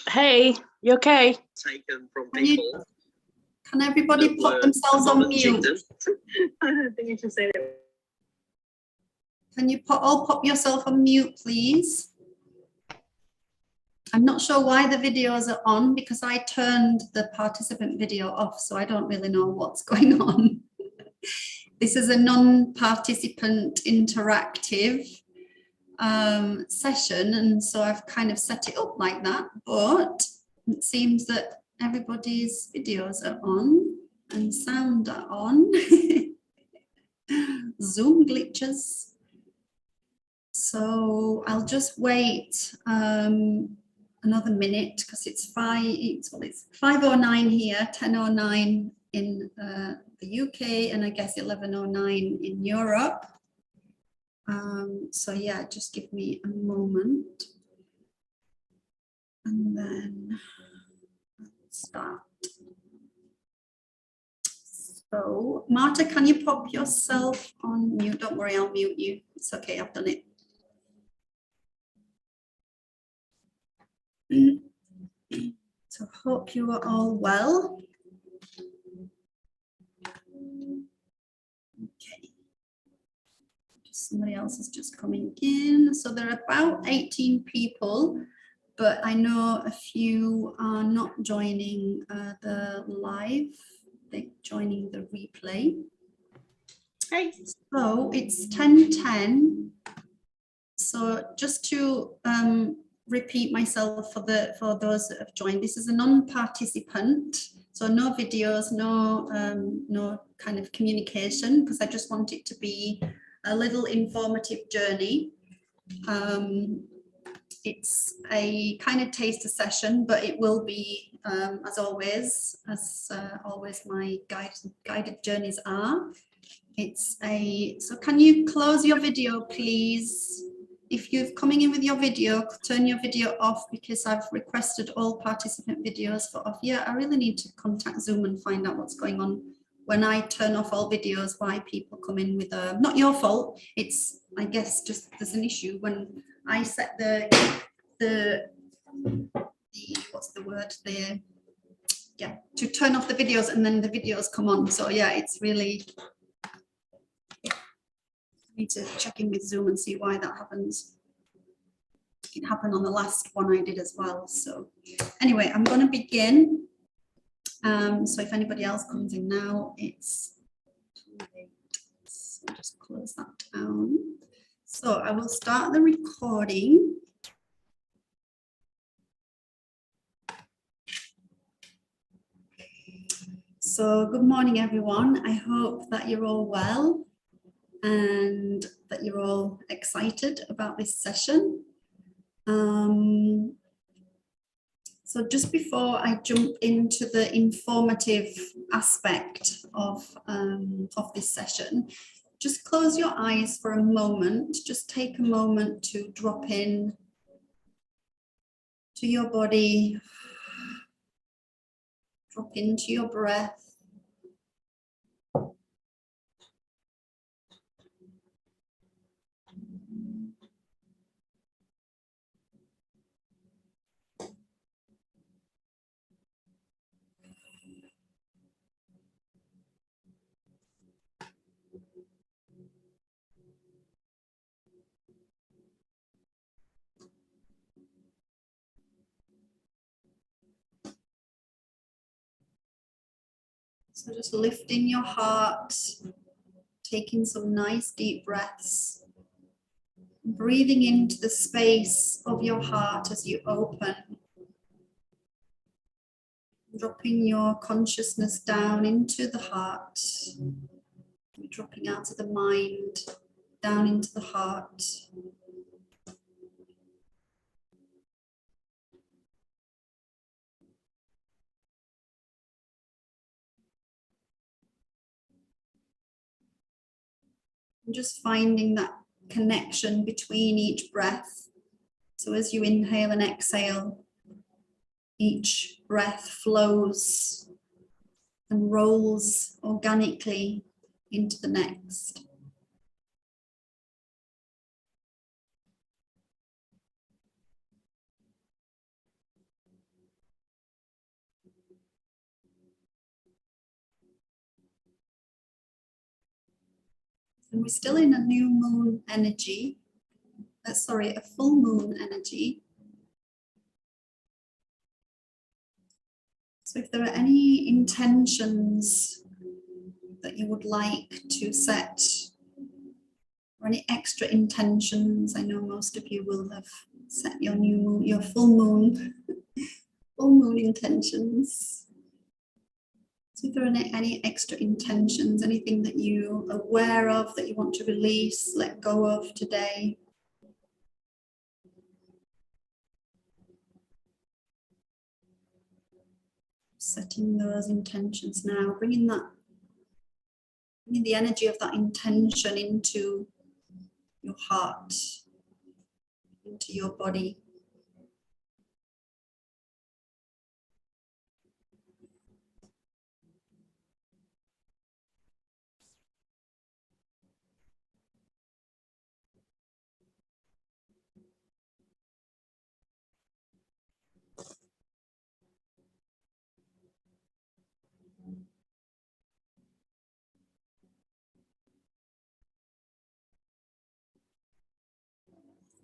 Hey, you okay? Taken from people. Can everybody put themselves on mute? I don't think you should say that. Can you all pop yourself on mute, please? I'm not sure why the videos are on because I turned the participant video off, so I don't really know what's going on. This is a non-participant interactive session, and so I've kind of set it up like that, but it seems that everybody's videos are on and sound are on. Zoom glitches. So I'll just wait another minute because it's 5:09 here, 10:09 in the UK, and I guess 11:09 in Europe. So yeah, just give me a moment and then let's start. So Marta, can you pop yourself on mute? Don't worry, I'll mute you. It's okay, I've done it. So hope you are all well. Okay. Somebody else is just coming in. So there are about 18 people, but I know a few are not joining the live. They're joining the replay. Hey. So it's 10:10. So just to repeat myself for those that have joined, this is a non-participant, so no videos, no kind of communication, because I just want it to be a little informative journey. It's a kind of taster session, but it will be, as always my guided journeys are. So can you close your video, please? If you're coming in with your video, turn your video off because I've requested all participant videos for off. Yeah, I really need to contact Zoom and find out what's going on when I turn off all videos, why people come in with not your fault. It's, I guess, just there's an issue when I set the what's the word there? Yeah, to turn off the videos and then the videos come on. So yeah, it's really, I need to check in with Zoom and see why that happens. It happened on the last one I did as well. So anyway, I'm going to begin. So if anybody else comes in now, it's too late. So just close that down. So I will start the recording. So good morning, everyone. I hope that you're all well and that you're all excited about this session. So just before I jump into the informative aspect of this session, just close your eyes for a moment. Just take a moment to drop in to your body, drop into your breath. So just lifting your heart, taking some nice deep breaths, breathing into the space of your heart as you open, dropping your consciousness down into the heart, dropping out of the mind, down into the heart. And just finding that connection between each breath. So as you inhale and exhale, each breath flows and rolls organically into the next. And we're still in a new moon energy, sorry, a full moon energy. So if there are any intentions that you would like to set, or any extra intentions, I know most of you will have set your new moon, your full moon intentions. So if there are any extra intentions, anything that you're aware of that you want to release, let go of today. Setting those intentions now, bringing the energy of that intention into your heart, into your body.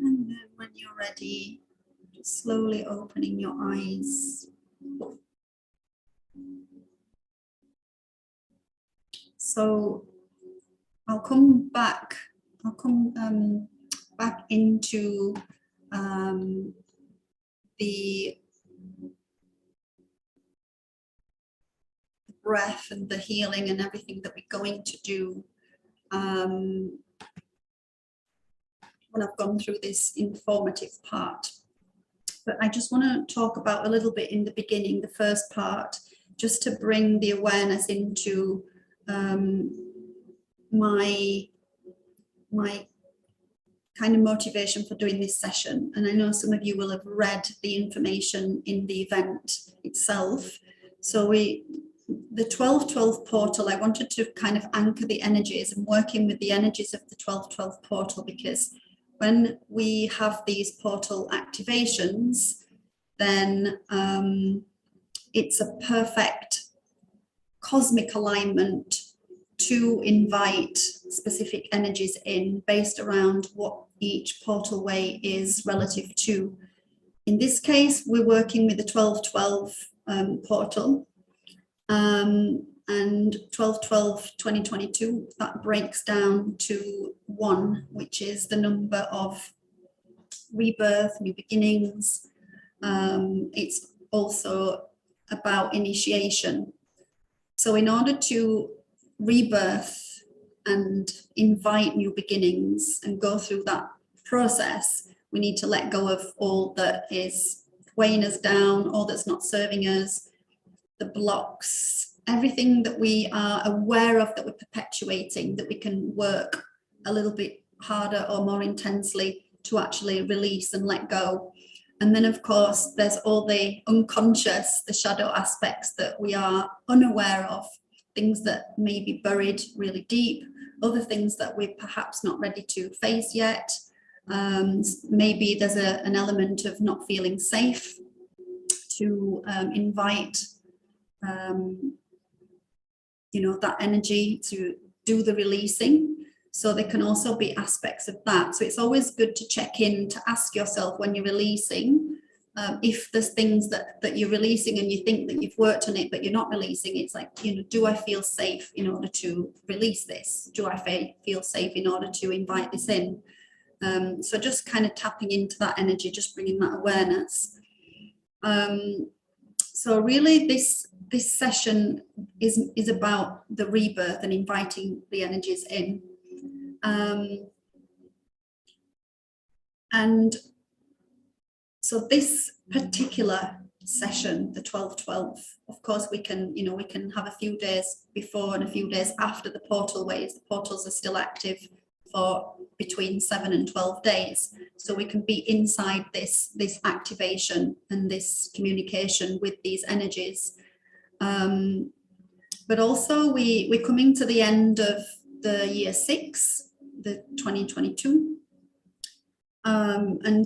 And then when you're ready, just slowly opening your eyes. So I'll come back into the breath and the healing and everything that we're going to do when I've gone through this informative part. But I just want to talk about a little bit in the beginning, the first part, just to bring the awareness into my kind of motivation for doing this session. And I know some of you will have read the information in the event itself. So the 1212 portal, I wanted to kind of anchor the energies and working with the energies of the 1212 portal, because when we have these portal activations, then it's a perfect cosmic alignment to invite specific energies in based around what each portal way is relative to. In this case, we're working with the 1212 portal. And 12/12/2022, that breaks down to 1, which is the number of rebirth, new beginnings. It's also about initiation. So in order to rebirth and invite new beginnings and go through that process, we need to let go of all that is weighing us down, all that's not serving us, the blocks, everything that we are aware of that we're perpetuating, that we can work a little bit harder or more intensely to actually release and let go. And then, of course, there's all the unconscious, the shadow aspects that we are unaware of, things that may be buried really deep, other things that we're perhaps not ready to face yet. Maybe there's an element of not feeling safe to invite that energy to do the releasing. So there can also be aspects of that. So it's always good to check in, to ask yourself when you're releasing, if there's things that you're releasing and you think that you've worked on it, but you're not releasing. It's like, do I feel safe in order to release this? Do I feel safe in order to invite this in? So just kind of tapping into that energy, just bringing that awareness. So really this session is about the rebirth and inviting the energies in. And so this particular session, the 12/12, of course we can have a few days before and a few days after the portal ways. The portals are still active for between 7 and 12 days. So we can be inside this activation and this communication with these energies. But also we're coming to the end of the year 6, the 2022. And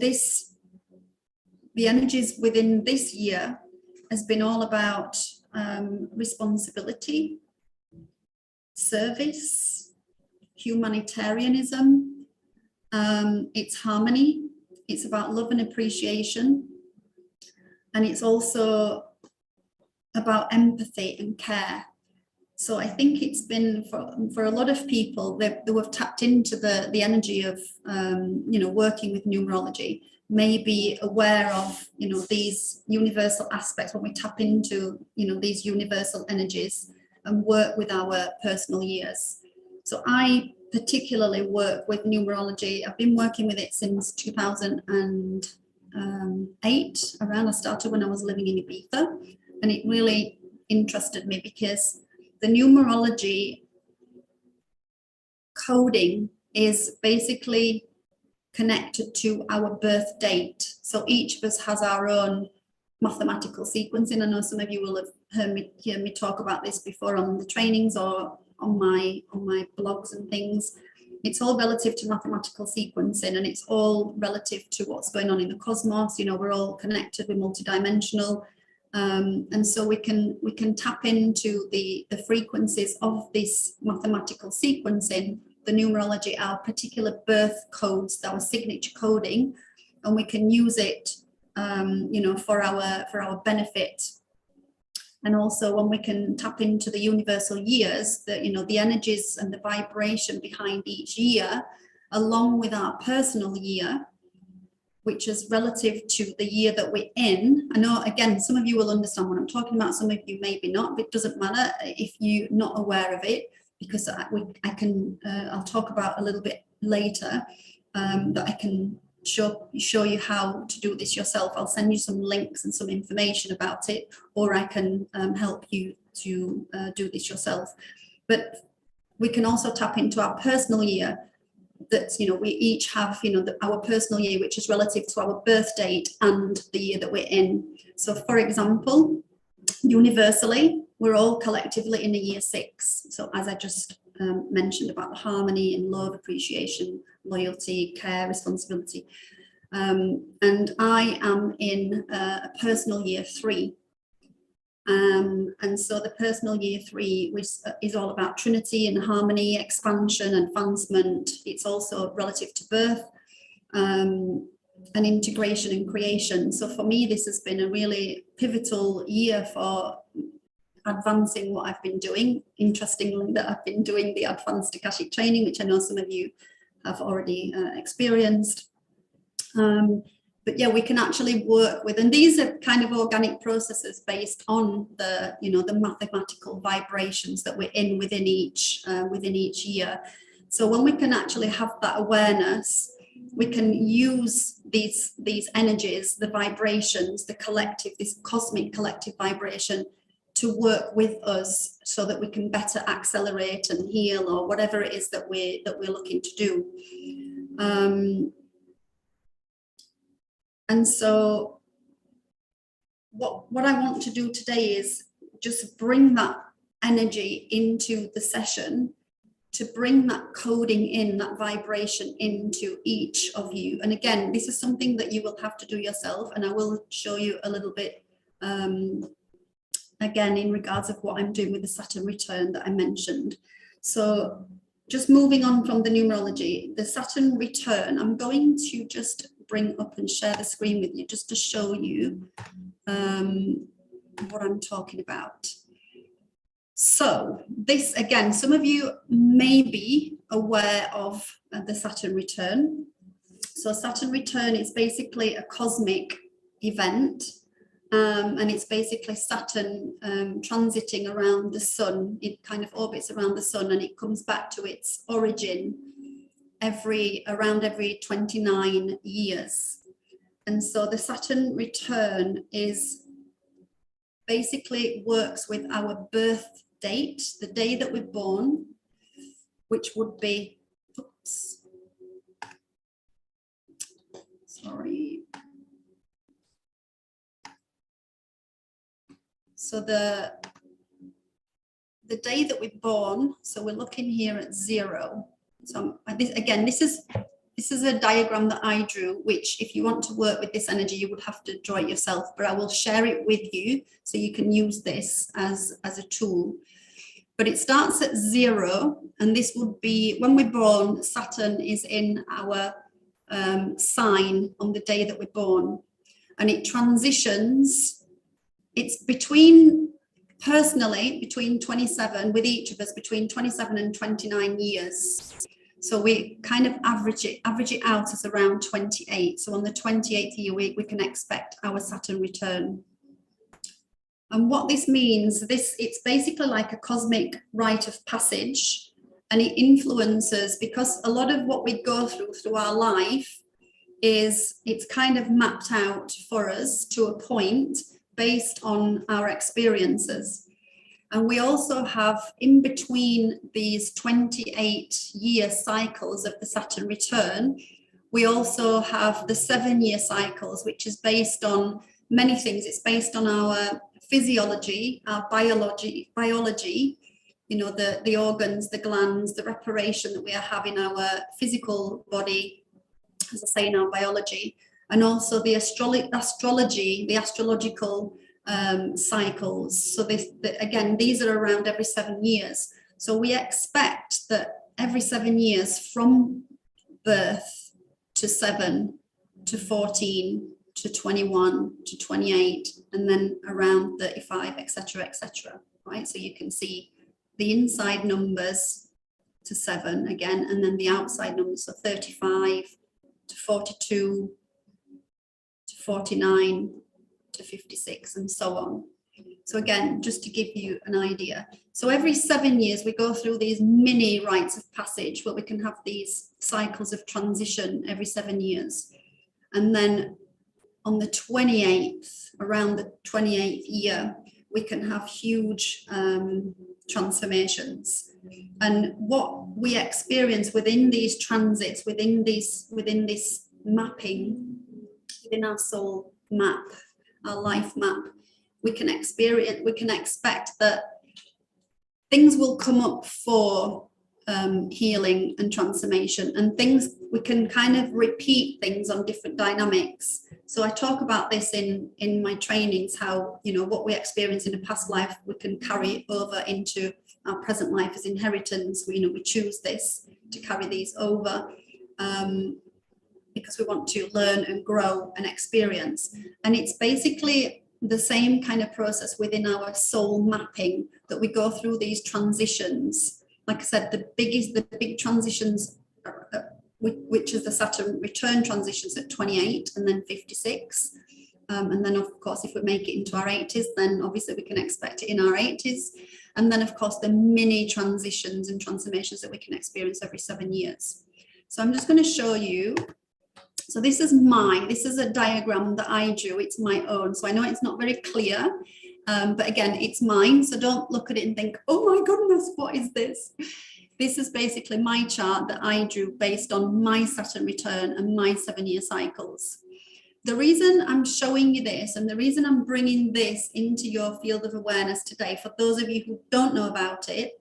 the energies within this year has been all about responsibility, service, humanitarianism, it's harmony, it's about love and appreciation, and it's also about empathy and care. So I think it's been for a lot of people that who have tapped into the energy of working with numerology, may be aware of these universal aspects when we tap into these universal energies and work with our personal years. So I particularly work with numerology. I've been working with it since 2008 around. I started when I was living in Ibiza, and it really interested me because the numerology coding is basically connected to our birth date. So each of us has our own mathematical sequencing. I know some of you will have heard me talk about this before on the trainings or on my blogs and things. It's all relative to mathematical sequencing, and it's all relative to what's going on in the cosmos. We're all connected, we're multidimensional. And so we can tap into the frequencies of this mathematical sequencing, the numerology, our particular birth codes, our signature coding, and we can use it, for our benefit. And also when we can tap into the universal years, the energies and the vibration behind each year, along with our personal year, which is relative to the year that we're in. I know, again, some of you will understand what I'm talking about, some of you maybe not, but it doesn't matter if you're not aware of it, because I'll talk about a little bit later, that I can show you how to do this yourself. I'll send you some links and some information about it, or I can help you to do this yourself. But we can also tap into our personal year, that we each have our personal year, which is relative to our birth date and the year that we're in. So for example, universally, we're all collectively in the year 6. So as I just mentioned about the harmony and love, appreciation, loyalty, care, responsibility, and I am in a personal year 3. And so the personal year 3, which is all about Trinity and harmony, expansion, advancement. It's also relative to birth, and integration and creation. So for me, this has been a really pivotal year for advancing what I've been doing. Interestingly, that I've been doing the advanced Akashic training, which I know some of you have already experienced. But yeah, we can actually work with, and these are kind of organic processes based on the the mathematical vibrations that we're in within each year. So when we can actually have that awareness, we can use these energies, the vibrations, the collective, this cosmic collective vibration, to work with us so that we can better accelerate and heal, or whatever it is that we're looking to do. And so what I want to do today is just bring that energy into the session, to bring that coding in, that vibration into each of you. And again, this is something that you will have to do yourself, and I will show you a little bit again in regards of what I'm doing with the Saturn return that I mentioned. So just moving on from the numerology, the Saturn return, I'm going to just bring up and share the screen with you just to show you what I'm talking about. So this, again, some of you may be aware of the Saturn return. So Saturn return is basically a cosmic event, and it's basically Saturn transiting around the sun. It kind of orbits around the sun, and it comes back to its origin around every 29 years. And so the Saturn return is basically works with our birth date, the day that we're born, which would be, oops, sorry. So the day that we're born, so we're looking here at 0. So this is a diagram that I drew, which if you want to work with this energy, you would have to draw it yourself, but I will share it with you so you can use this as a tool. but it starts at 0, and this would be when we're born. Saturn is in our sign on the day that we're born, and it transitions. It's personally between 27, with each of us between 27 and 29 years. So we kind of average it out as around 28. So on the 28th year, we can expect our Saturn return. And what this means, it's basically like a cosmic rite of passage, and it influences, because a lot of what we go through our life it's kind of mapped out for us to a point based on our experiences. And we also have, in between these 28-year cycles of the Saturn return, we also have the 7-year cycles, which is based on many things. It's based on our physiology, our biology, you know, the organs, the glands, the reparation that we are having our physical body, as I say, in our biology, and also the astrology, the astrological cycles. So again, these are around every 7 years. So we expect that every 7 years, from birth to 7 to 14 to 21 to 28, and then around 35, etc., right? So you can see the inside numbers to 7 again, and then the outside numbers, so 35 to 42 to 49 to 56, and so on. So again, just to give you an idea. So every 7 years we go through these mini rites of passage, where we can have these cycles of transition every 7 years. And then on the 28th, around the 28th year, we can have huge transformations. And what we experience within these transits, within this mapping, within our soul map, our life map, we can expect that things will come up for healing and transformation, and things, we can kind of repeat things on different dynamics. So I talk about this in my trainings, how, you know, what we experience in a past life, we can carry over into our present life as inheritance. We choose this to carry these over because we want to learn and grow and experience. And it's basically the same kind of process within our soul mapping, that we go through these transitions. Like I said, the big transitions, which is the Saturn return transitions at 28 and then 56. And then, of course, if we make it into our 80s, then obviously we can expect it in our 80s. And then, of course, the mini transitions and transformations that we can experience every 7 years. So I'm just going to show you. So this is a diagram that I drew. It's my own. So I know it's not very clear, but again, it's mine. So don't look at it and think, oh my goodness, what is this? This is basically my chart that I drew based on my Saturn return and my 7-year cycles. The reason I'm showing you this, and the reason I'm bringing this into your field of awareness today, for those of you who don't know about it,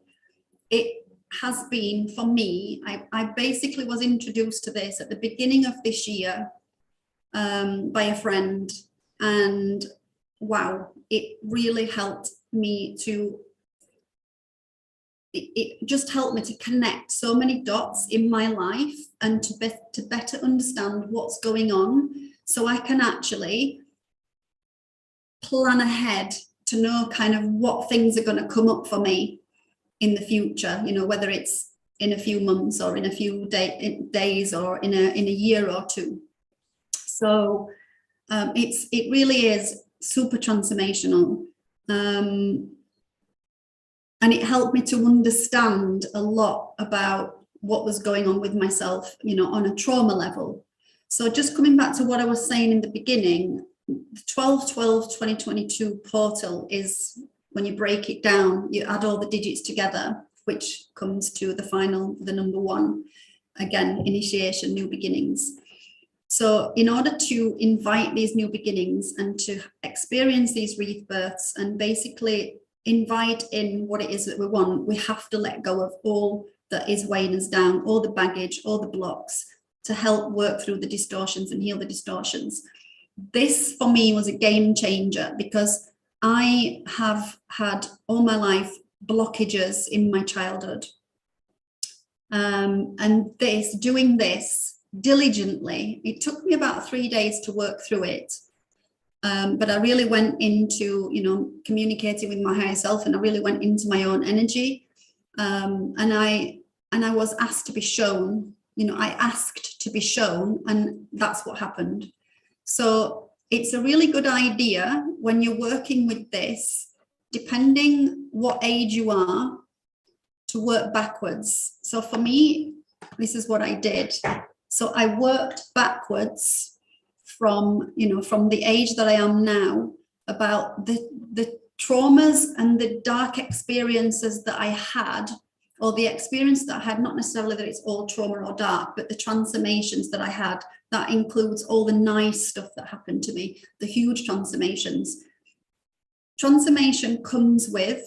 it has been, for me, I basically was introduced to this at the beginning of this year by a friend, and wow, it really helped me to, it just helped me to connect so many dots in my life, and to better understand what's going on, so I can actually plan ahead to know kind of what things are going to come up for me in the future, you know, whether it's in a few months or in a few days or in a year or two. So it really is super transformational, and it helped me to understand a lot about what was going on with myself, you know, on a trauma level. So just coming back to what I was saying in the beginning, the 12/12/2022 portal is, when you break it down, you add all the digits together, which comes to the number 1. Again, initiation, new beginnings. So in order to invite these new beginnings and to experience these rebirths and basically invite in what it is that we want, we have to let go of all that is weighing us down, all the baggage, all the blocks, to help work through the distortions and heal the distortions. This, for me, was a game changer, because I have had all my life blockages in my childhood. And doing this diligently, it took me about 3 days to work through it. But I really went into, communicating with my higher self, and I really went into my own energy. And I was asked to be shown, I asked to be shown, and that's what happened. So it's a really good idea when you're working with this, depending what age you are, to work backwards. So for me, this is what I did. So I worked backwards from the age that I am now, about the traumas and the dark experiences that I had, or the experience that I had, not necessarily that it's all trauma or dark, but the transformations that I had. That includes all the nice stuff that happened to me, the huge transformations. Transformation comes with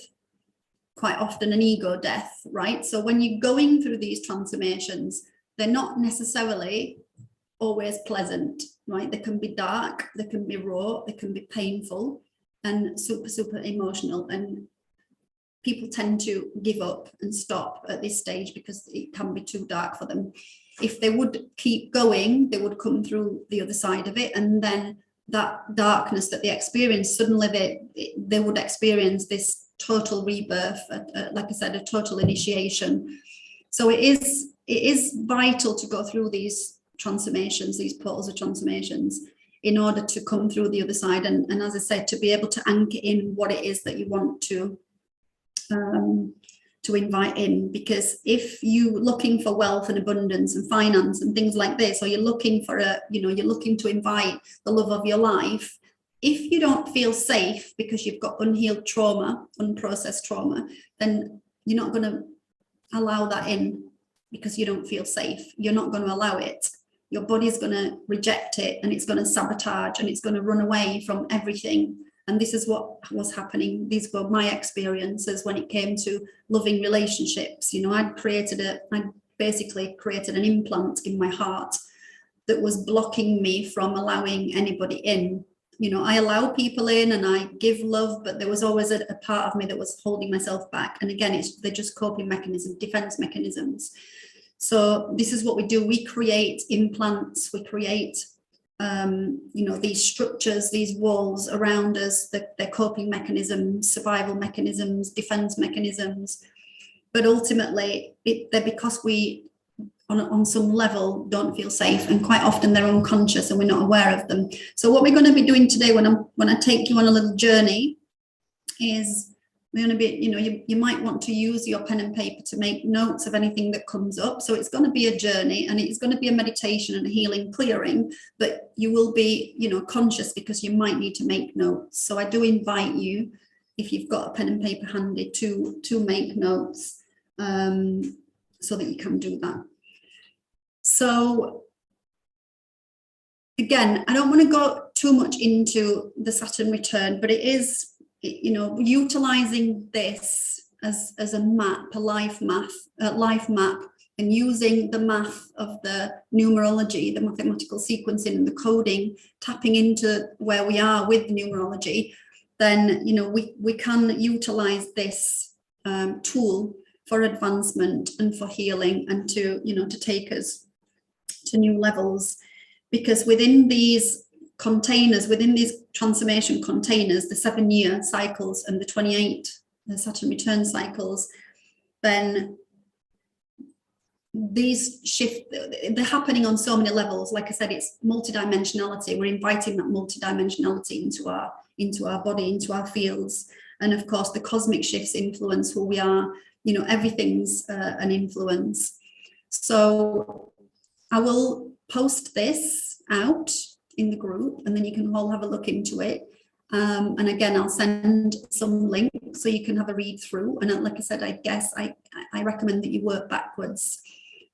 quite often an ego death, right? So when you're going through these transformations, they're not necessarily always pleasant, right? They can be dark, they can be raw, they can be painful and super, super emotional. And people tend to give up and stop at this stage because it can be too dark for them. If they would keep going, they would come through the other side of it, and then that darkness that they experience, suddenly they would experience this total rebirth, like I said, a total initiation. So it is vital to go through these transformations, these portals of transformations, in order to come through the other side, and as I said, to be able to anchor in what it is that you want to invite in. Because if you're looking for wealth and abundance and finance and things like this, or you're looking for you're looking to invite the love of your life, if you don't feel safe because you've got unhealed trauma, unprocessed trauma, then you're not going to allow that in, because you don't feel safe. You're not going to allow it. Your body's going to reject it, and it's going to sabotage, and it's going to run away from everything. And this is what was happening. These were my experiences when it came to loving relationships. I basically created an implant in my heart that was blocking me from allowing anybody in. I allow people in and I give love, but there was always a part of me that was holding myself back. And again, they're just coping mechanisms, defense mechanisms. So this is what we do. We create implants, we create these structures, these walls around us, they're coping mechanisms, survival mechanisms, defense mechanisms. But ultimately, they're because we, on some level, don't feel safe, and quite often they're unconscious and we're not aware of them. So what we're going to be doing today, when I take you on a little journey, is we're going to be, you might want to use your pen and paper to make notes of anything that comes up. So it's going to be a journey, and it's going to be a meditation and a healing clearing, but you will be, conscious, because you might need to make notes. So I do invite you, if you've got a pen and paper handy, to make notes, so that you can do that. So again, I don't want to go too much into the Saturn return, but it is, utilizing this as a map, a life map, and using the math of the numerology, the mathematical sequencing and the coding, tapping into where we are with numerology, then we can utilize this tool for advancement and for healing, and to take us to new levels. Because within these containers, within these transformation containers, the 7-year cycles and the 28, the Saturn return cycles, then these they're happening on so many levels. Like I said, it's multidimensionality. We're inviting that multidimensionality into our body, into our fields. And of course, the cosmic shifts influence who we are. Everything's an influence. So I will post this out in the group, and then you can all have a look into it. And again, I'll send some links so you can have a read through. And like I said, I recommend that you work backwards.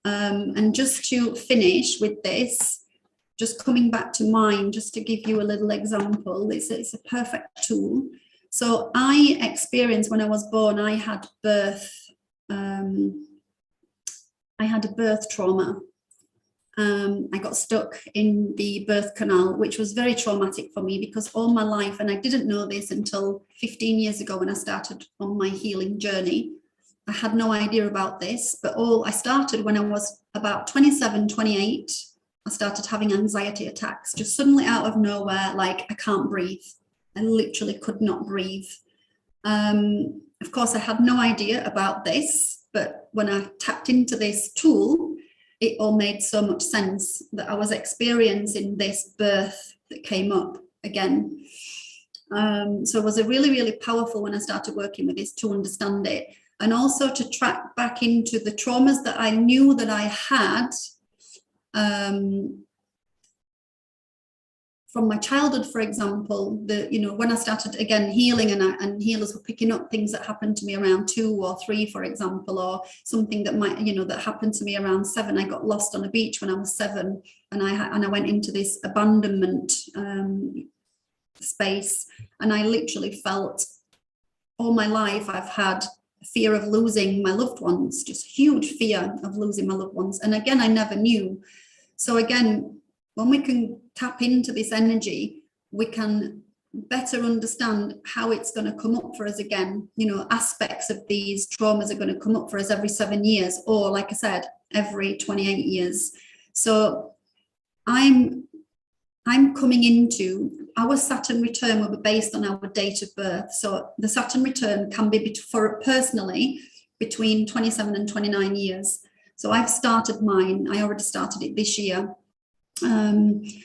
And just to finish with this, just coming back to mine, just to give you a little example, it's a perfect tool. So I experienced, when I was born, I had a birth trauma. I got stuck in the birth canal, which was very traumatic for me because all my life, and I didn't know this until 15 years ago when I started on my healing journey. I had no idea about this, but I started when I was about 27, 28. I started having anxiety attacks just suddenly out of nowhere, like I can't breathe. I literally could not breathe. Of course, I had no idea about this, but when I tapped into this tool, it all made so much sense that I was experiencing this birth that came up again. So it was a really, really powerful when I started working with this to understand it, and also to track back into the traumas that I knew that I had from my childhood, for example. When I started again healing, and healers were picking up things that happened to me around 2 or 3, for example, or something that that happened to me around 7. I got lost on a beach when I was 7, and I went into this abandonment space, and I literally felt all my life I've had fear of losing my loved ones, just huge fear of losing my loved ones. And again, I never knew. So again, when we can tap into this energy, we can better understand how it's going to come up for us again. Aspects of these traumas are going to come up for us every 7 years, or like I said, every 28 years. So I'm coming into our Saturn return will be based on our date of birth. So the Saturn return can be for personally between 27 and 29 years. So I've started mine. I already started it this year.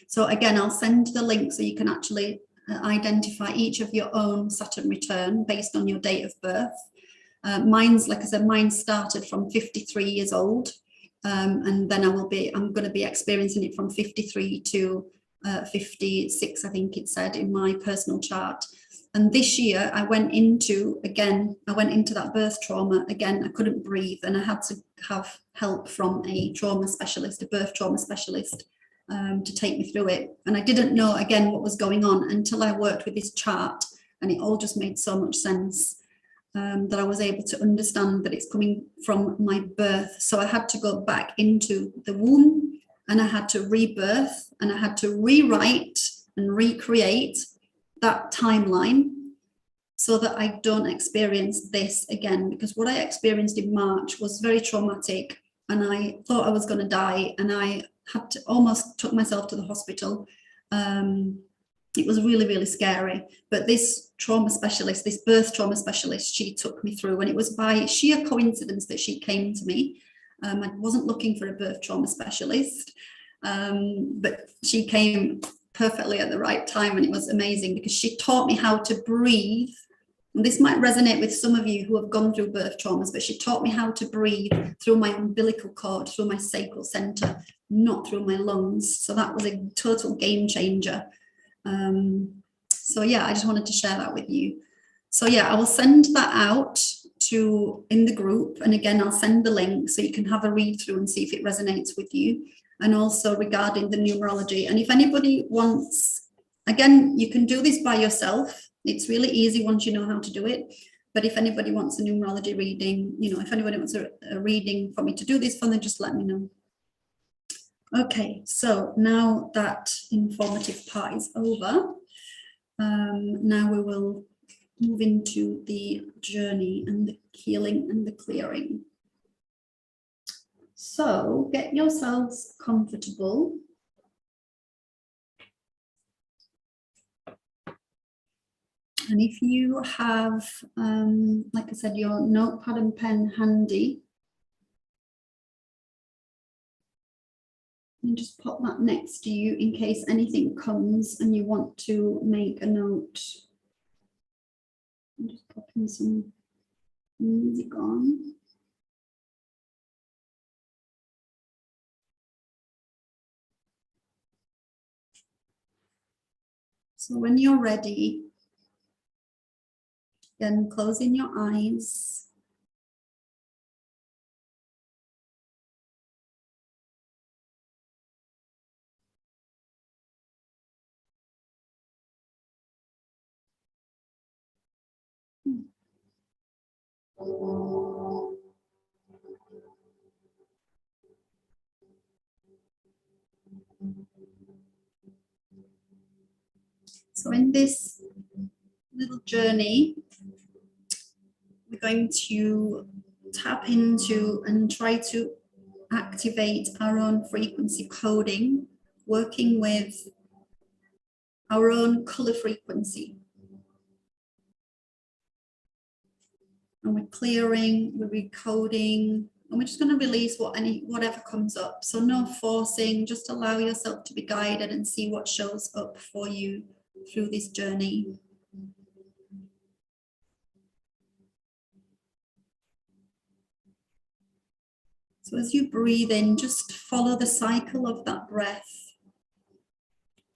So again, I'll send the link so you can actually identify each of your own Saturn return based on your date of birth. Mine's, like I said, mine started from 53 years old, and then I'm going to be experiencing it from 53 to 56, I think it said in my personal chart. And this year I went into that birth trauma again. I couldn't breathe, and I had to have help from a birth trauma specialist, to take me through it. And I didn't know again what was going on until I worked with this chart, and it all just made so much sense, that I was able to understand that it's coming from my birth. So I had to go back into the womb, and I had to rebirth, and I had to rewrite and recreate that timeline so that I don't experience this again. Because what I experienced in March was very traumatic, and I thought I was going to die, and I had to almost took myself to the hospital. It was really, really scary. But this trauma specialist, this birth trauma specialist, she took me through, and it was by sheer coincidence that she came to me. I wasn't looking for a birth trauma specialist, but she came perfectly at the right time, and it was amazing because she taught me how to breathe. And this might resonate with some of you who have gone through birth traumas, but she taught me how to breathe through my umbilical cord, through my sacral center, not through my lungs. So that was a total game changer. So yeah, I just wanted to share that with you. So yeah, I will send that out in the group, and again I'll send the link so you can have a read through and see if it resonates with you. And also regarding the numerology, and if anybody wants, again, you can do this by yourself. It's really easy once you know how to do it. But if anybody wants a numerology reading, if anybody wants a reading for me to do this for them, just let me know. Okay, so now that informative part is over, now we will move into the journey and the healing and the clearing. So get yourselves comfortable. And if you have, like I said, your notepad and pen handy, and just pop that next to you in case anything comes and you want to make a note. I'm just popping some music on. So when you're ready, then closing your eyes. So in this little journey, we're going to tap into and try to activate our own frequency coding, working with our own color frequency. And we're clearing, we're recoding, and we're just going to release whatever comes up. So no forcing, just allow yourself to be guided and see what shows up for you through this journey. So as you breathe in, just follow the cycle of that breath,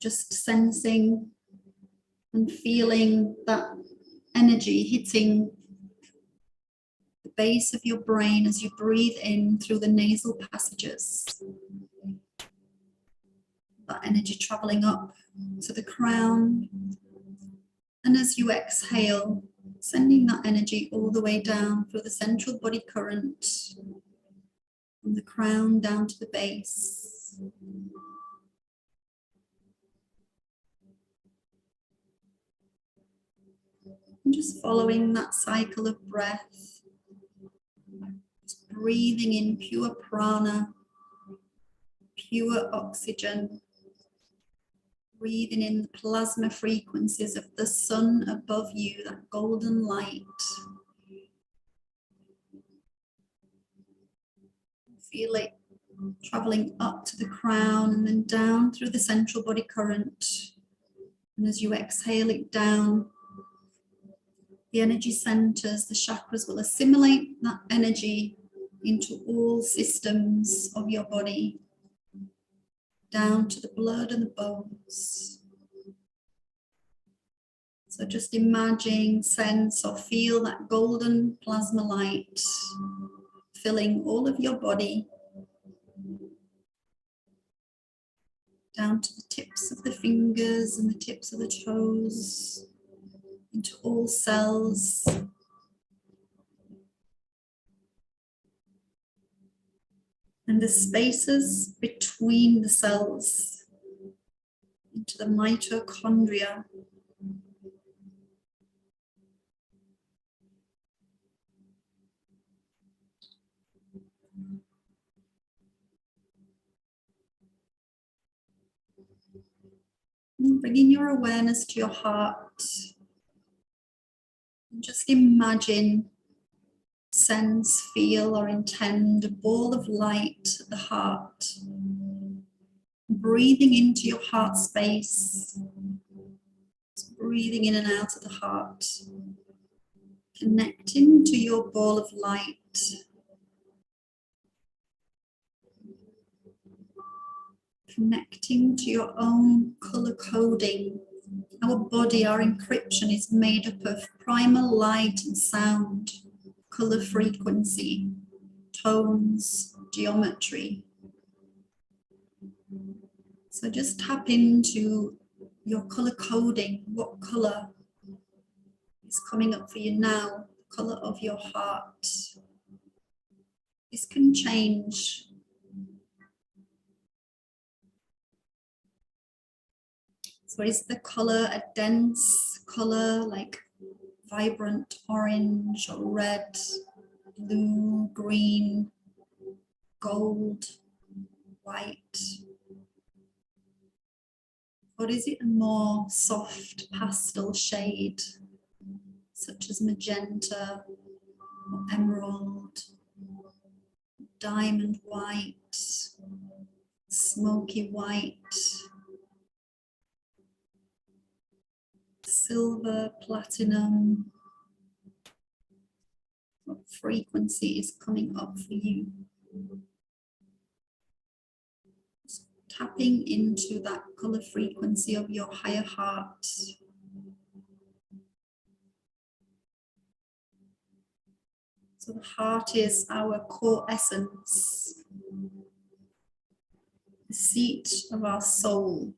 just sensing and feeling that energy hitting the base of your brain as you breathe in through the nasal passages. That energy traveling up to the crown. And as you exhale, sending that energy all the way down through the central body current, from the crown down to the base. And just following that cycle of breath, just breathing in pure prana, pure oxygen, breathing in the plasma frequencies of the sun above you, that golden light. Feel it traveling up to the crown and then down through the central body current. And as you exhale it down, the energy centers, the chakras will assimilate that energy into all systems of your body, down to the blood and the bones. So just imagine, sense, or feel that golden plasma light filling all of your body, down to the tips of the fingers and the tips of the toes, into all cells. And the spaces between the cells, into the mitochondria. And bringing your awareness to your heart. And just imagine, sense, feel, or intend a ball of light at the heart. Breathing into your heart space. Just breathing in and out of the heart. Connecting to your ball of light. Connecting to your own color coding. Our body, our encryption is made up of primal light and sound, color frequency, tones, geometry. So just tap into your color coding. What color is coming up for you now? The color of your heart. This can change. So is the color a dense color like vibrant orange or red, blue, green, gold, white? Or is it a more soft pastel shade, such as magenta or emerald, diamond white, smoky white, silver, platinum? What frequency is coming up for you? Just tapping into that color frequency of your higher heart. So the heart is our core essence, the seat of our soul.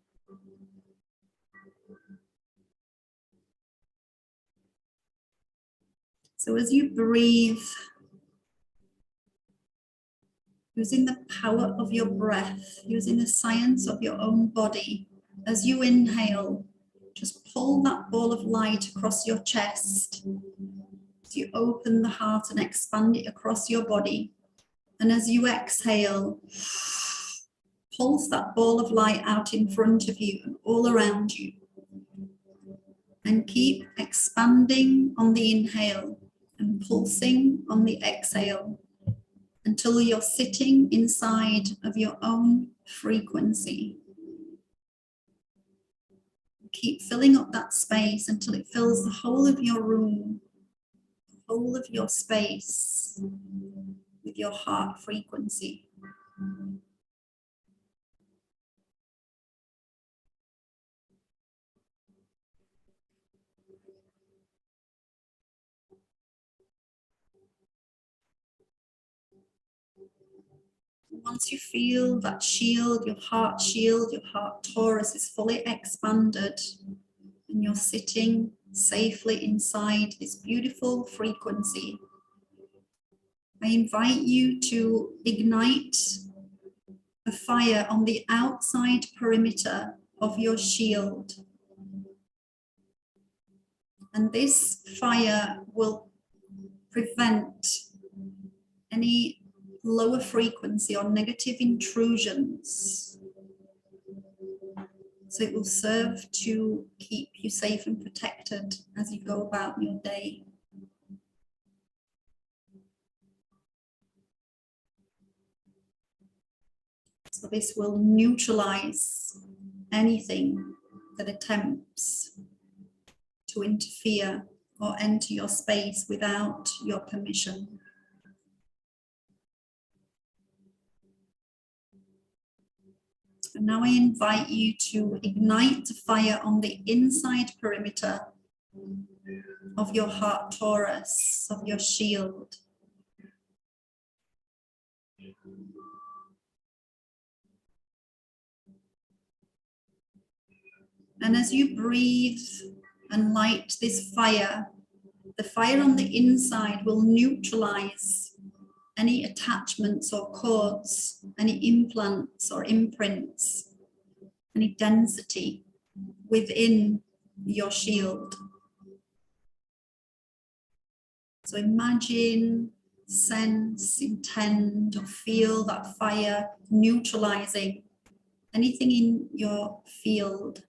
So as you breathe, using the power of your breath, using the science of your own body, as you inhale, Just pull that ball of light across your chest as you open the heart and expand it across your body. And as you exhale, pulse that ball of light out in front of you and all around you. And keep expanding on the inhale and pulsing on the exhale until you're sitting inside of your own frequency. Keep filling up that space until it fills the whole of your room, the whole of your space with your heart frequency. Once you feel that shield, your heart torus is fully expanded and you're sitting safely inside this beautiful frequency, I invite you to ignite a fire on the outside perimeter of your shield. And this fire will prevent any lower frequency or negative intrusions. So it will serve to keep you safe and protected as you go about your day. So this will neutralize anything that attempts to interfere or enter your space without your permission. And now I invite you to ignite the fire on the inside perimeter of your heart torus, of your shield. And as you breathe and light this fire, the fire on the inside will neutralize any attachments or cords, any implants or imprints, any density within your shield. So imagine, sense, intend, or feel that fire neutralizing anything in your field,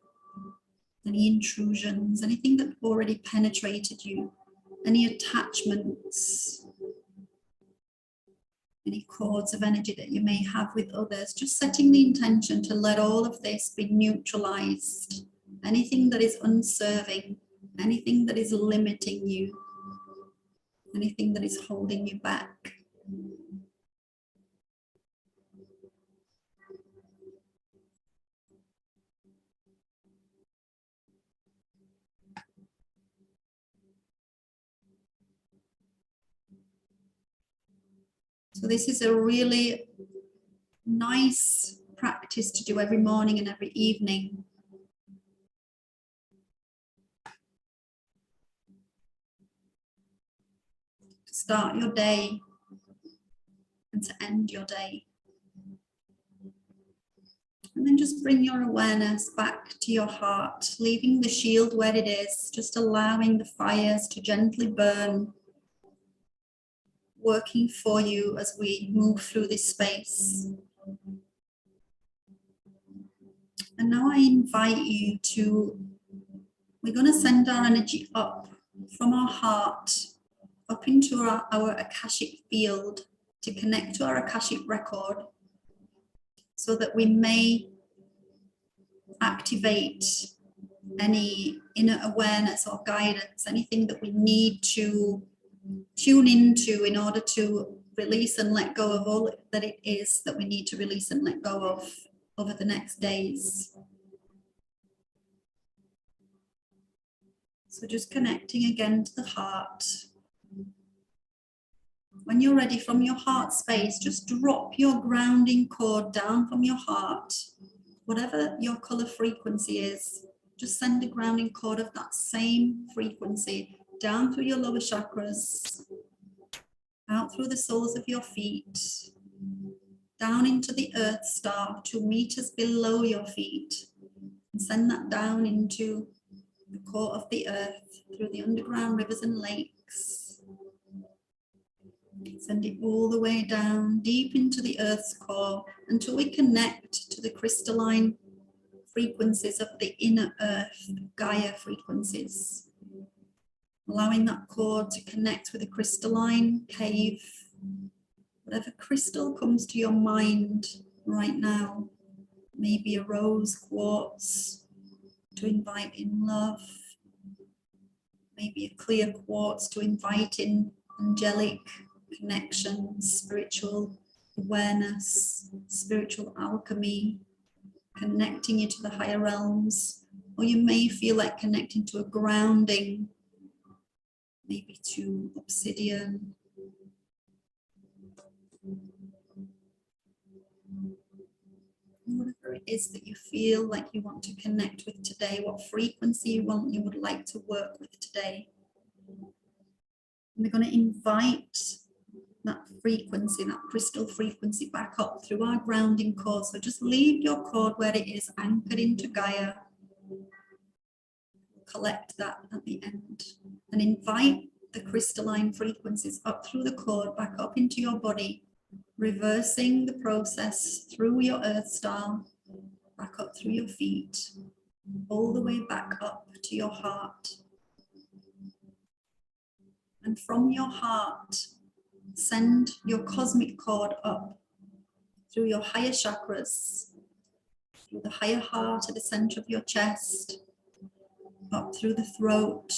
any intrusions, anything that already penetrated you, any attachments, any cords of energy that you may have with others, just setting the intention to let all of this be neutralized. Anything that is unserving, anything that is limiting you, anything that is holding you back. So this is a really nice practice to do every morning and every evening. To start your day and to end your day. And then just bring your awareness back to your heart, leaving the shield where it is, just allowing the fires to gently burn, working for you as we move through this space. And now I invite you to, we're going to send our energy up from our heart, up into our Akashic field, to connect to our Akashic record, so that we may activate any inner awareness or guidance, anything that we need to tune into in order to release and let go of all that it is that we need to release and let go of over the next days. So just connecting again to the heart. When you're ready, from your heart space, just drop your grounding cord down from your heart. Whatever your color frequency is, just send a grounding cord of that same frequency down through your lower chakras, out through the soles of your feet, down into the Earth Star 2 meters below your feet, and send that down into the core of the earth, through the underground rivers and lakes. Send it all the way down, deep into the earth's core, until we connect to the crystalline frequencies of the inner earth, Gaia frequencies. Allowing that core to connect with a crystalline cave, whatever crystal comes to your mind right now. Maybe a rose quartz to invite in love. Maybe a clear quartz to invite in angelic connection, spiritual awareness, spiritual alchemy, connecting you to the higher realms. Or you may feel like connecting to a grounding, maybe to obsidian. Whatever it is that you feel like you want to connect with today, what frequency you would like to work with today. And we're going to invite that frequency, that crystal frequency, back up through our grounding cord. So just leave your cord where it is, anchored into Gaia. Collect that at the end and invite the crystalline frequencies up through the cord, back up into your body, reversing the process through your earth star, back up through your feet, all the way back up to your heart. And from your heart, send your cosmic cord up through your higher chakras, through the higher heart at the center of your chest, up through the throat,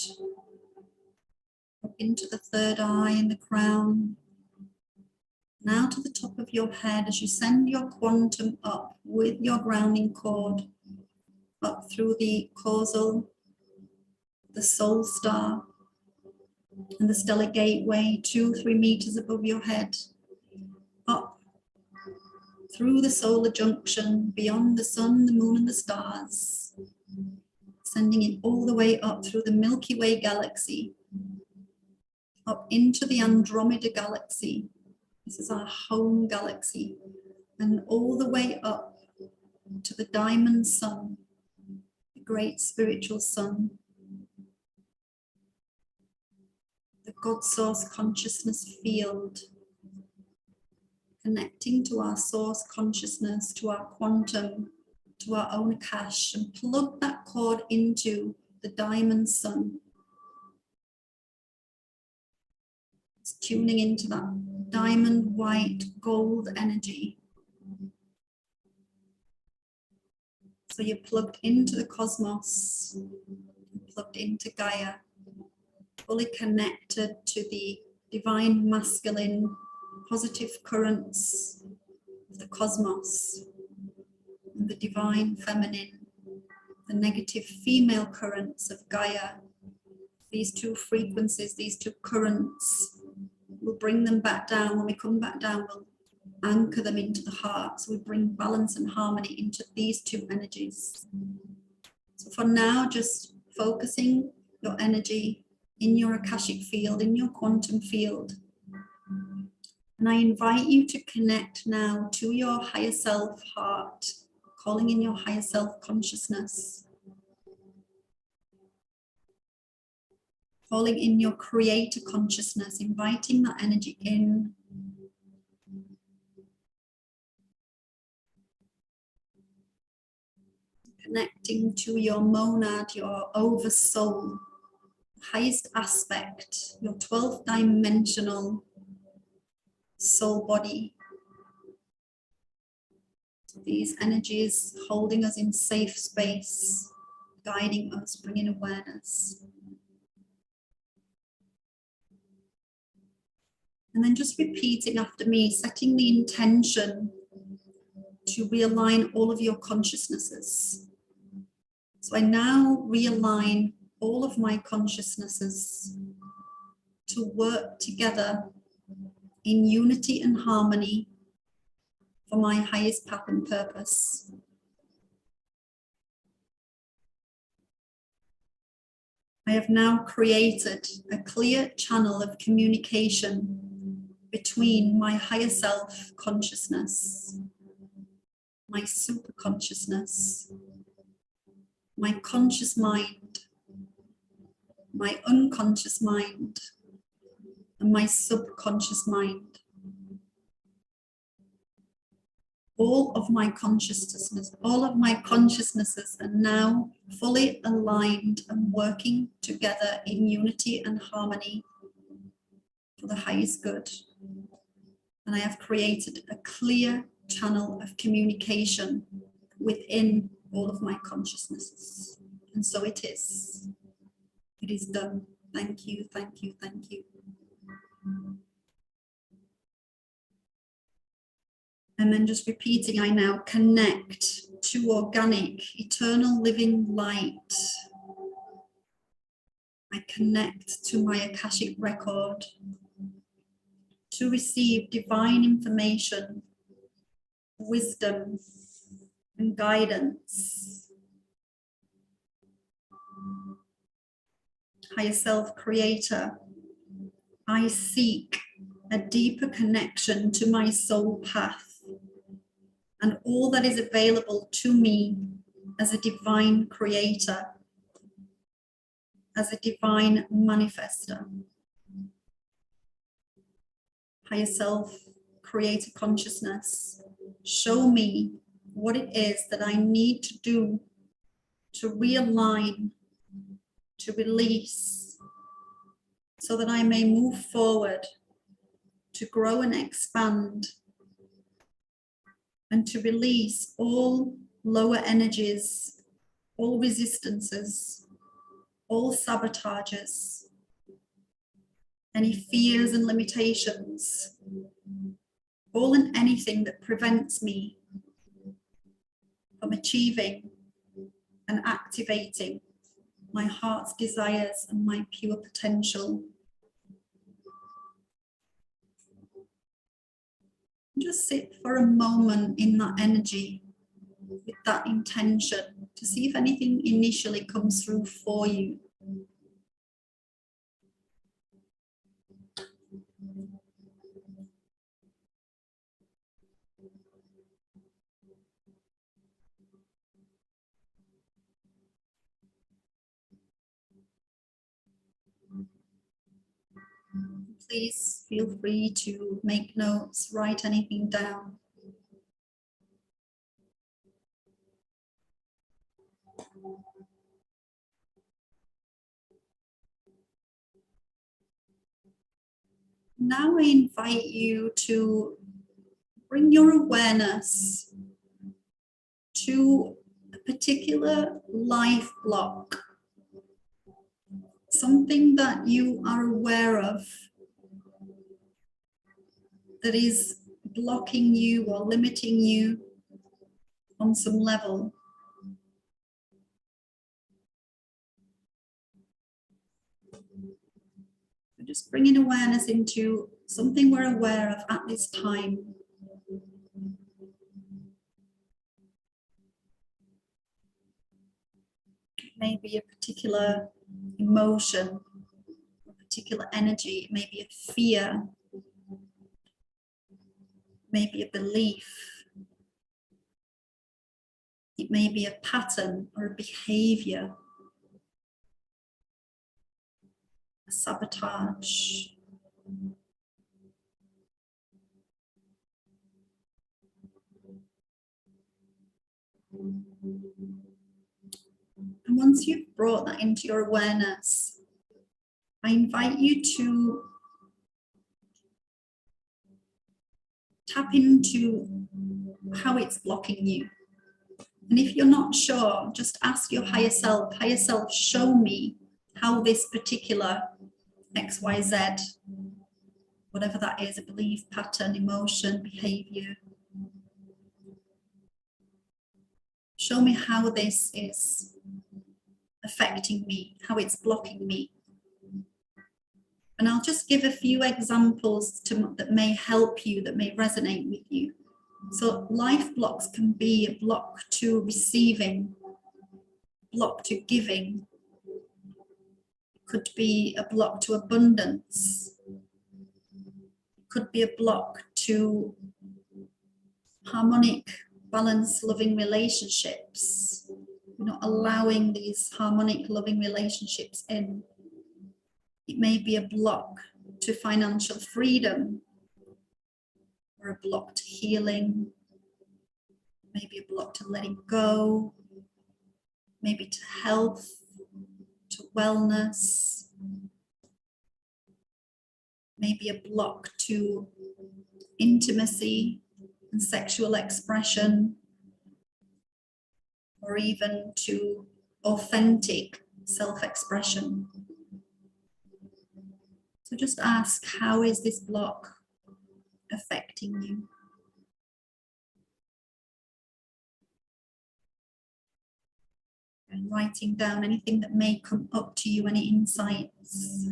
up into the third eye and the crown, now to the top of your head as you send your quantum up with your grounding cord, up through the causal, the soul star, and the stellar gateway, 2-3 meters above your head, up through the solar junction, beyond the sun, the moon, and the stars, sending it all the way up through the Milky Way galaxy, up into the Andromeda galaxy. This is our home galaxy, and all the way up to the diamond sun, the great spiritual sun, the God source consciousness field, connecting to our source consciousness, to our quantum, to our own Akash, and plug that cord into the diamond sun. It's tuning into that diamond white gold energy. So you're plugged into the cosmos, plugged into Gaia, fully connected to the divine masculine positive currents of the cosmos, and the divine feminine, the negative female currents of Gaia. These two frequencies, these two currents, we'll bring them back down. When we come back down, we'll anchor them into the heart. So we bring balance and harmony into these two energies. So for now, just focusing your energy in your Akashic field, in your quantum field. And I invite you to connect now to your higher self heart, calling in your higher self consciousness, calling in your creator consciousness, inviting that energy in. Connecting to your monad, your oversoul, highest aspect, your 12th dimensional soul body. These energies holding us in safe space, guiding us, bringing awareness. And then just repeating after me, setting the intention to realign all of your consciousnesses. So I now realign all of my consciousnesses to work together in unity and harmony for my highest path and purpose. I have now created a clear channel of communication between my higher self consciousness, my super consciousness, my conscious mind, my unconscious mind, and my subconscious mind. All of my consciousnesses are now fully aligned and working together in unity and harmony for the highest good. And I have created a clear channel of communication within all of my consciousnesses. And so it is. It is done. Thank you, thank you, thank you. And then just repeating, I now connect to organic, eternal living light. I connect to my Akashic record to receive divine information, wisdom, and guidance. Higher self creator, I seek a deeper connection to my soul path and all that is available to me as a divine creator, as a divine manifester. Higher self creator consciousness, show me what it is that I need to do to realign, to release, so that I may move forward, to grow and expand, and to release all lower energies, all resistances, all sabotages, any fears and limitations, all and anything that prevents me from achieving and activating my heart's desires and my pure potential. Just sit for a moment in that energy with that intention to see if anything initially comes through for you. Please feel free to make notes, write anything down. Now I invite you to bring your awareness to a particular life block, something that you are aware of that is blocking you or limiting you on some level. Just bringing awareness into something we're aware of at this time. It may be a particular emotion, a particular energy, it may be a fear, it may be a belief, it may be a pattern or a behavior, a sabotage. And once you've brought that into your awareness, I invite you to tap into how it's blocking you. And if you're not sure, just ask your higher self, show me how this particular XYZ, whatever that is, a belief, pattern, emotion, behavior, show me how this is affecting me, how it's blocking me. And I'll just give a few examples that may help you, that may resonate with you. So life blocks can be a block to receiving, block to giving. It could be a block to abundance. It could be a block to harmonic, balanced, loving relationships. You're not allowing these harmonic, loving relationships in. It may be a block to financial freedom, or a block to healing, maybe a block to letting go, maybe to health, to wellness, maybe a block to intimacy and sexual expression, or even to authentic self-expression. So just ask, how is this block affecting you? And writing down anything that may come up to you, any insights.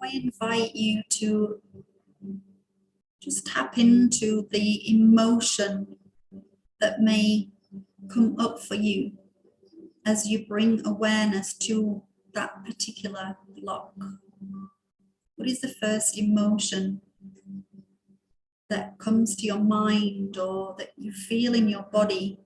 I invite you to just tap into the emotion that may come up for you as you bring awareness to that particular block. What is the first emotion that comes to your mind or that you feel in your body?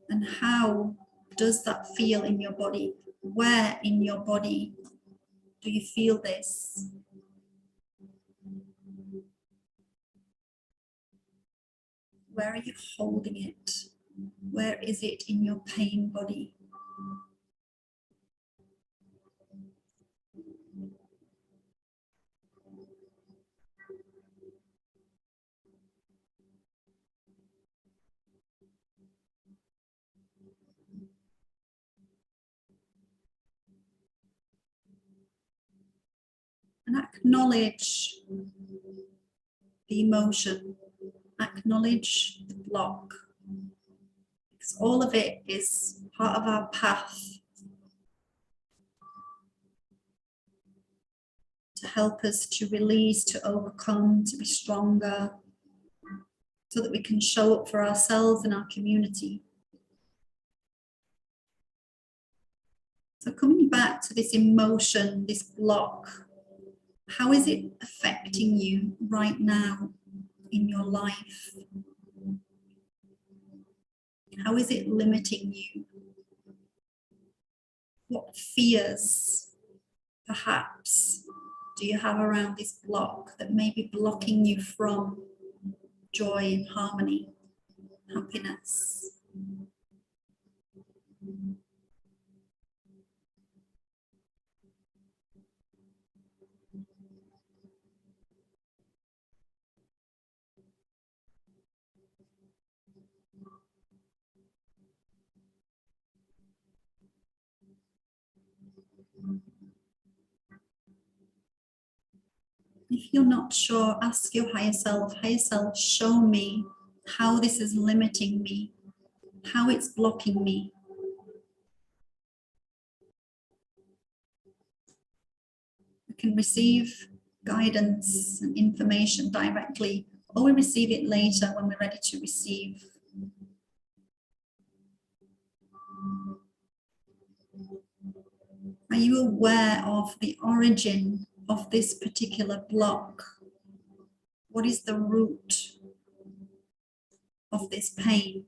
And how does that feel in your body? Where in your body do you feel this? Where are you holding it? Where is it in your pain body? And acknowledge the emotion, acknowledge the block, because all of it is part of our path to help us to release, to overcome, to be stronger, so that we can show up for ourselves and our community. So coming back to this emotion, this block, how is it affecting you right now in your life? How is it limiting you? What fears, perhaps, do you have around this block that may be blocking you from joy and harmony, happiness? If you're not sure, ask your higher self, show me how this is limiting me, how it's blocking me. We can receive guidance and information directly, or we receive it later when we're ready to receive. Are you aware of the origin of this particular block? What is the root of this pain?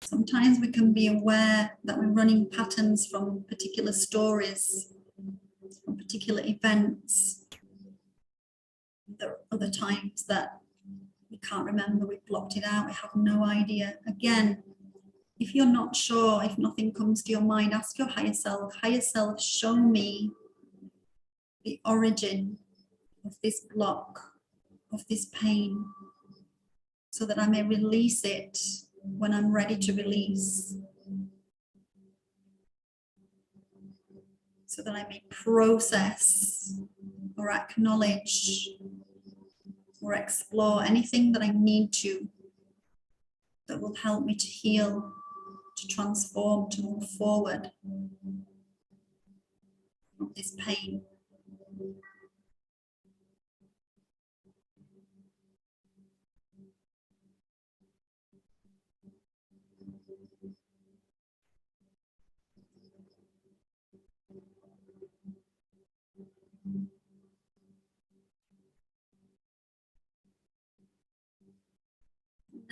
Sometimes we can be aware that we're running patterns from particular stories, from particular events. There are other times that we can't remember, we've blocked it out, we have no idea. Again, if you're not sure, if nothing comes to your mind, ask your higher self, show me the origin of this block, of this pain, so that I may release it when I'm ready to release, so that I may process or acknowledge or explore anything that I need to, that will help me to heal, to transform, to move forward from this pain.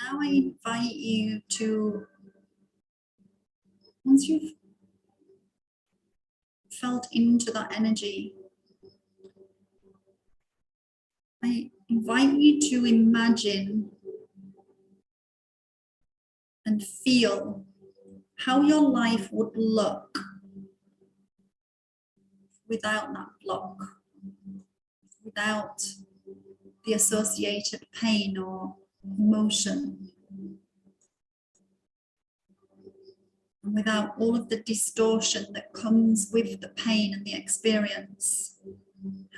Now I invite you to, once you've felt into that energy, I invite you to imagine and feel how your life would look without that block, without the associated pain or emotion, and without all of the distortion that comes with the pain and the experience.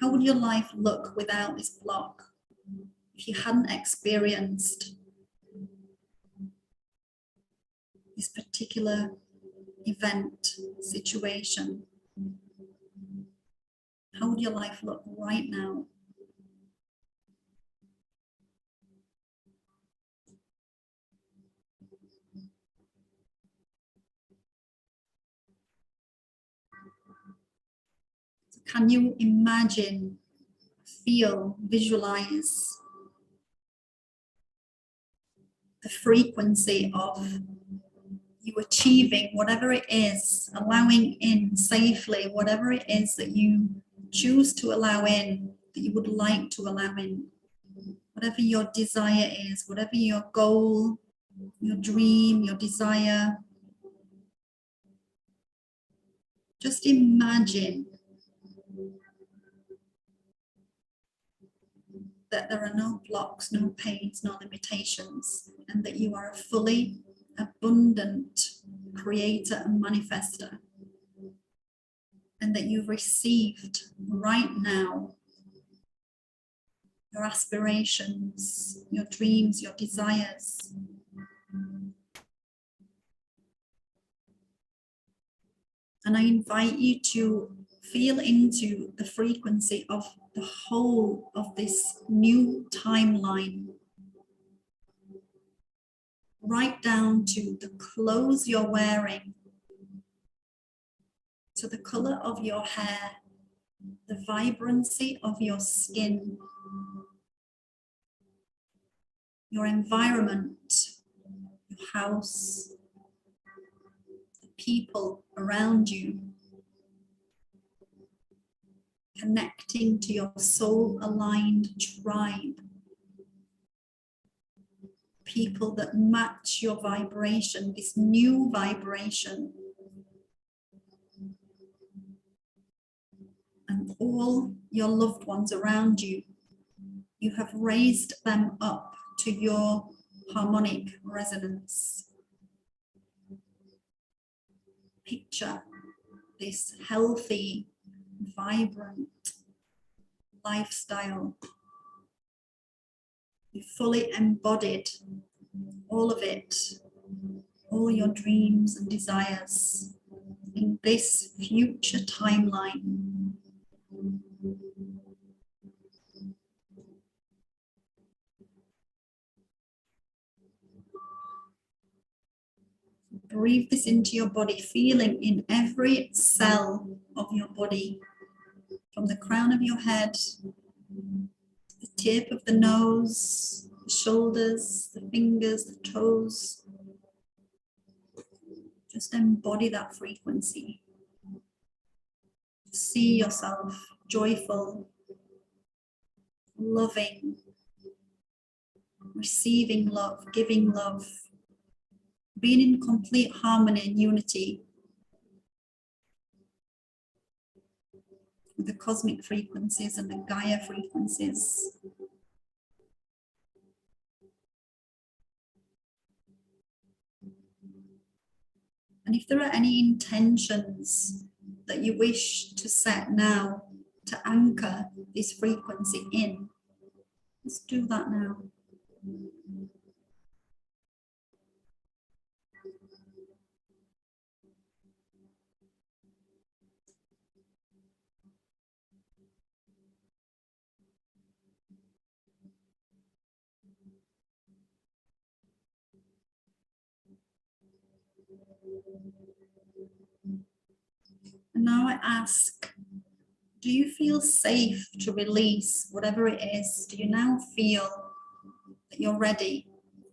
How would your life look without this block if you hadn't experienced this particular event, situation? How would your life look right now? So can you imagine, feel, visualize the frequency of you achieving whatever it is, allowing in safely whatever it is that you choose to allow in, that you would like to allow in, whatever your desire is, whatever your goal, your dream, your desire. Just imagine that there are no blocks, no pains, no limitations, and that you are a fully abundant creator and manifester, and that you've received right now your aspirations, your dreams, your desires. And I invite you to feel into the frequency of the whole of this new timeline, right down to the clothes you're wearing, to the color of your hair, the vibrancy of your skin, your environment, your house, the people around you, connecting to your soul-aligned tribe, people that match your vibration, this new vibration, and all your loved ones around you. You have raised them up to your harmonic resonance. Picture this healthy, vibrant lifestyle. You fully embodied all of it, all your dreams and desires in this future timeline. Breathe this into your body, feeling in every cell of your body, from the crown of your head, the tip of the nose, the shoulders, the fingers, the toes. Just embody that frequency. See yourself joyful, loving, receiving love, giving love, being in complete harmony and unity with the cosmic frequencies and the Gaia frequencies. And if there are any intentions that you wish to set now to anchor this frequency in, let's do that now. And now I ask, do you feel safe to release whatever it is? Do you now feel that you're ready,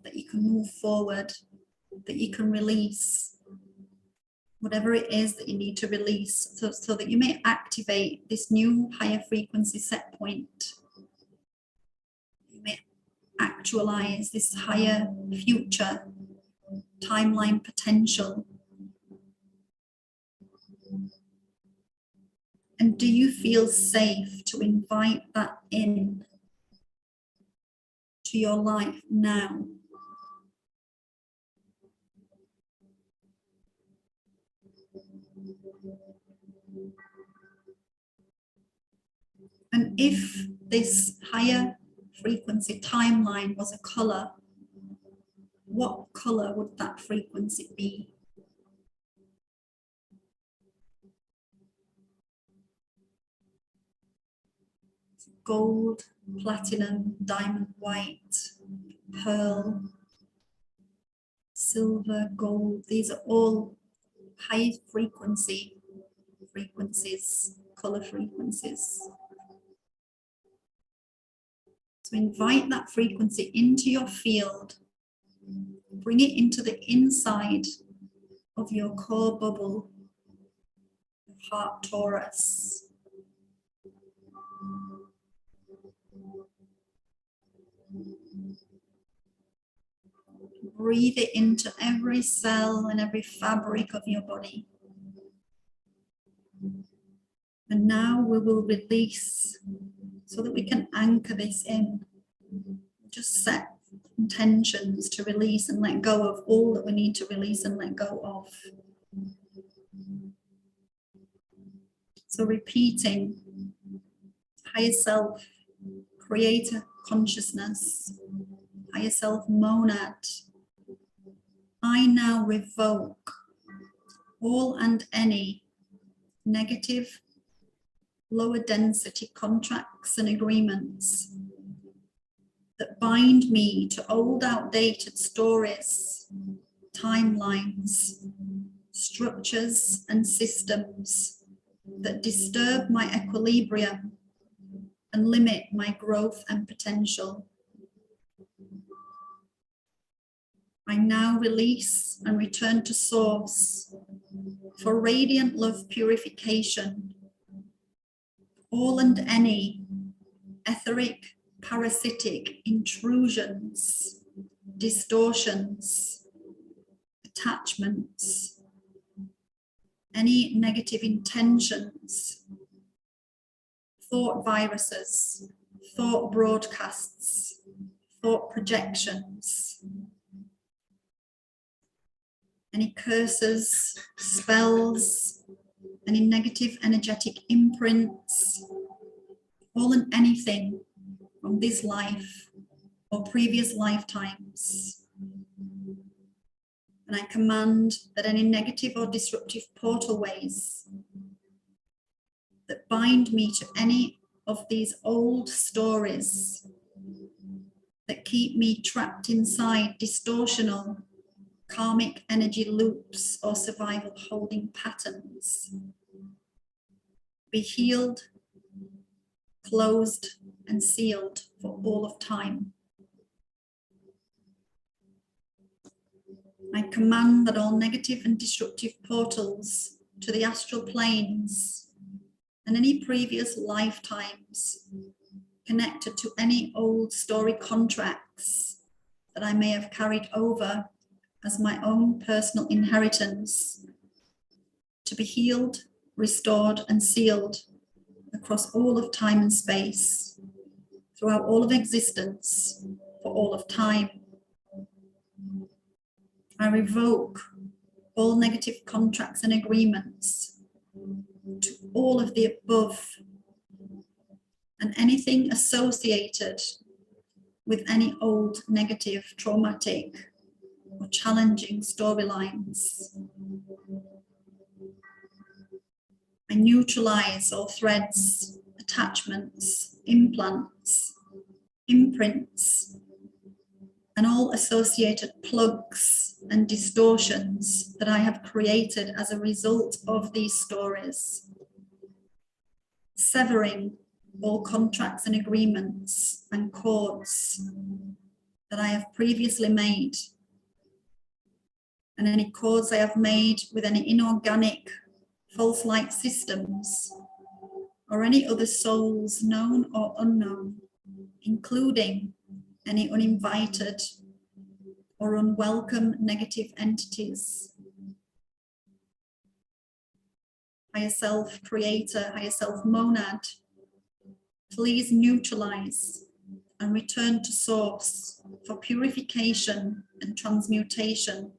that you can move forward, that you can release whatever it is that you need to release, so that you may activate this new higher frequency set point? You may actualize this higher future timeline potential. And do you feel safe to invite that in to your life now? And if this higher frequency timeline was a color, what color would that frequency be? Gold, platinum, diamond white, pearl, silver, gold. These are all high frequencies, color frequencies. So invite that frequency into your field. Bring it into the inside of your core bubble, your heart torus. Breathe it into every cell and every fabric of your body. And now we will release so that we can anchor this in. Just set intentions to release and let go of all that we need to release and let go of. So repeating, higher self, creator consciousness, higher self monad, I now revoke all and any negative, lower density contracts and agreements that bind me to old, outdated stories, timelines, structures, and systems that disturb my equilibrium and limit my growth and potential. I now release and return to source for radiant love purification. All and any etheric, parasitic intrusions, distortions, attachments, any negative intentions, thought viruses, thought broadcasts, thought projections, any curses, spells, any negative energetic imprints, all and anything from this life or previous lifetimes. And I command that any negative or disruptive portal ways that bind me to any of these old stories that keep me trapped inside distortional karmic energy loops or survival holding patterns be healed, closed, and sealed for all of time. I command that all negative and destructive portals to the astral planes and any previous lifetimes connected to any old story contracts that I may have carried over as my own personal inheritance to be healed, restored, and sealed across all of time and space, throughout all of existence, for all of time. I revoke all negative contracts and agreements to all of the above and anything associated with any old negative, traumatic, or challenging storylines. I neutralize all threads, attachments, implants, imprints, and all associated plugs and distortions that I have created as a result of these stories, severing all contracts and agreements and cords that I have previously made, and any cords I have made with any inorganic false light systems or any other souls, known or unknown, including any uninvited or unwelcome negative entities. Higher self creator, higher self monad, please neutralize and return to source for purification and transmutation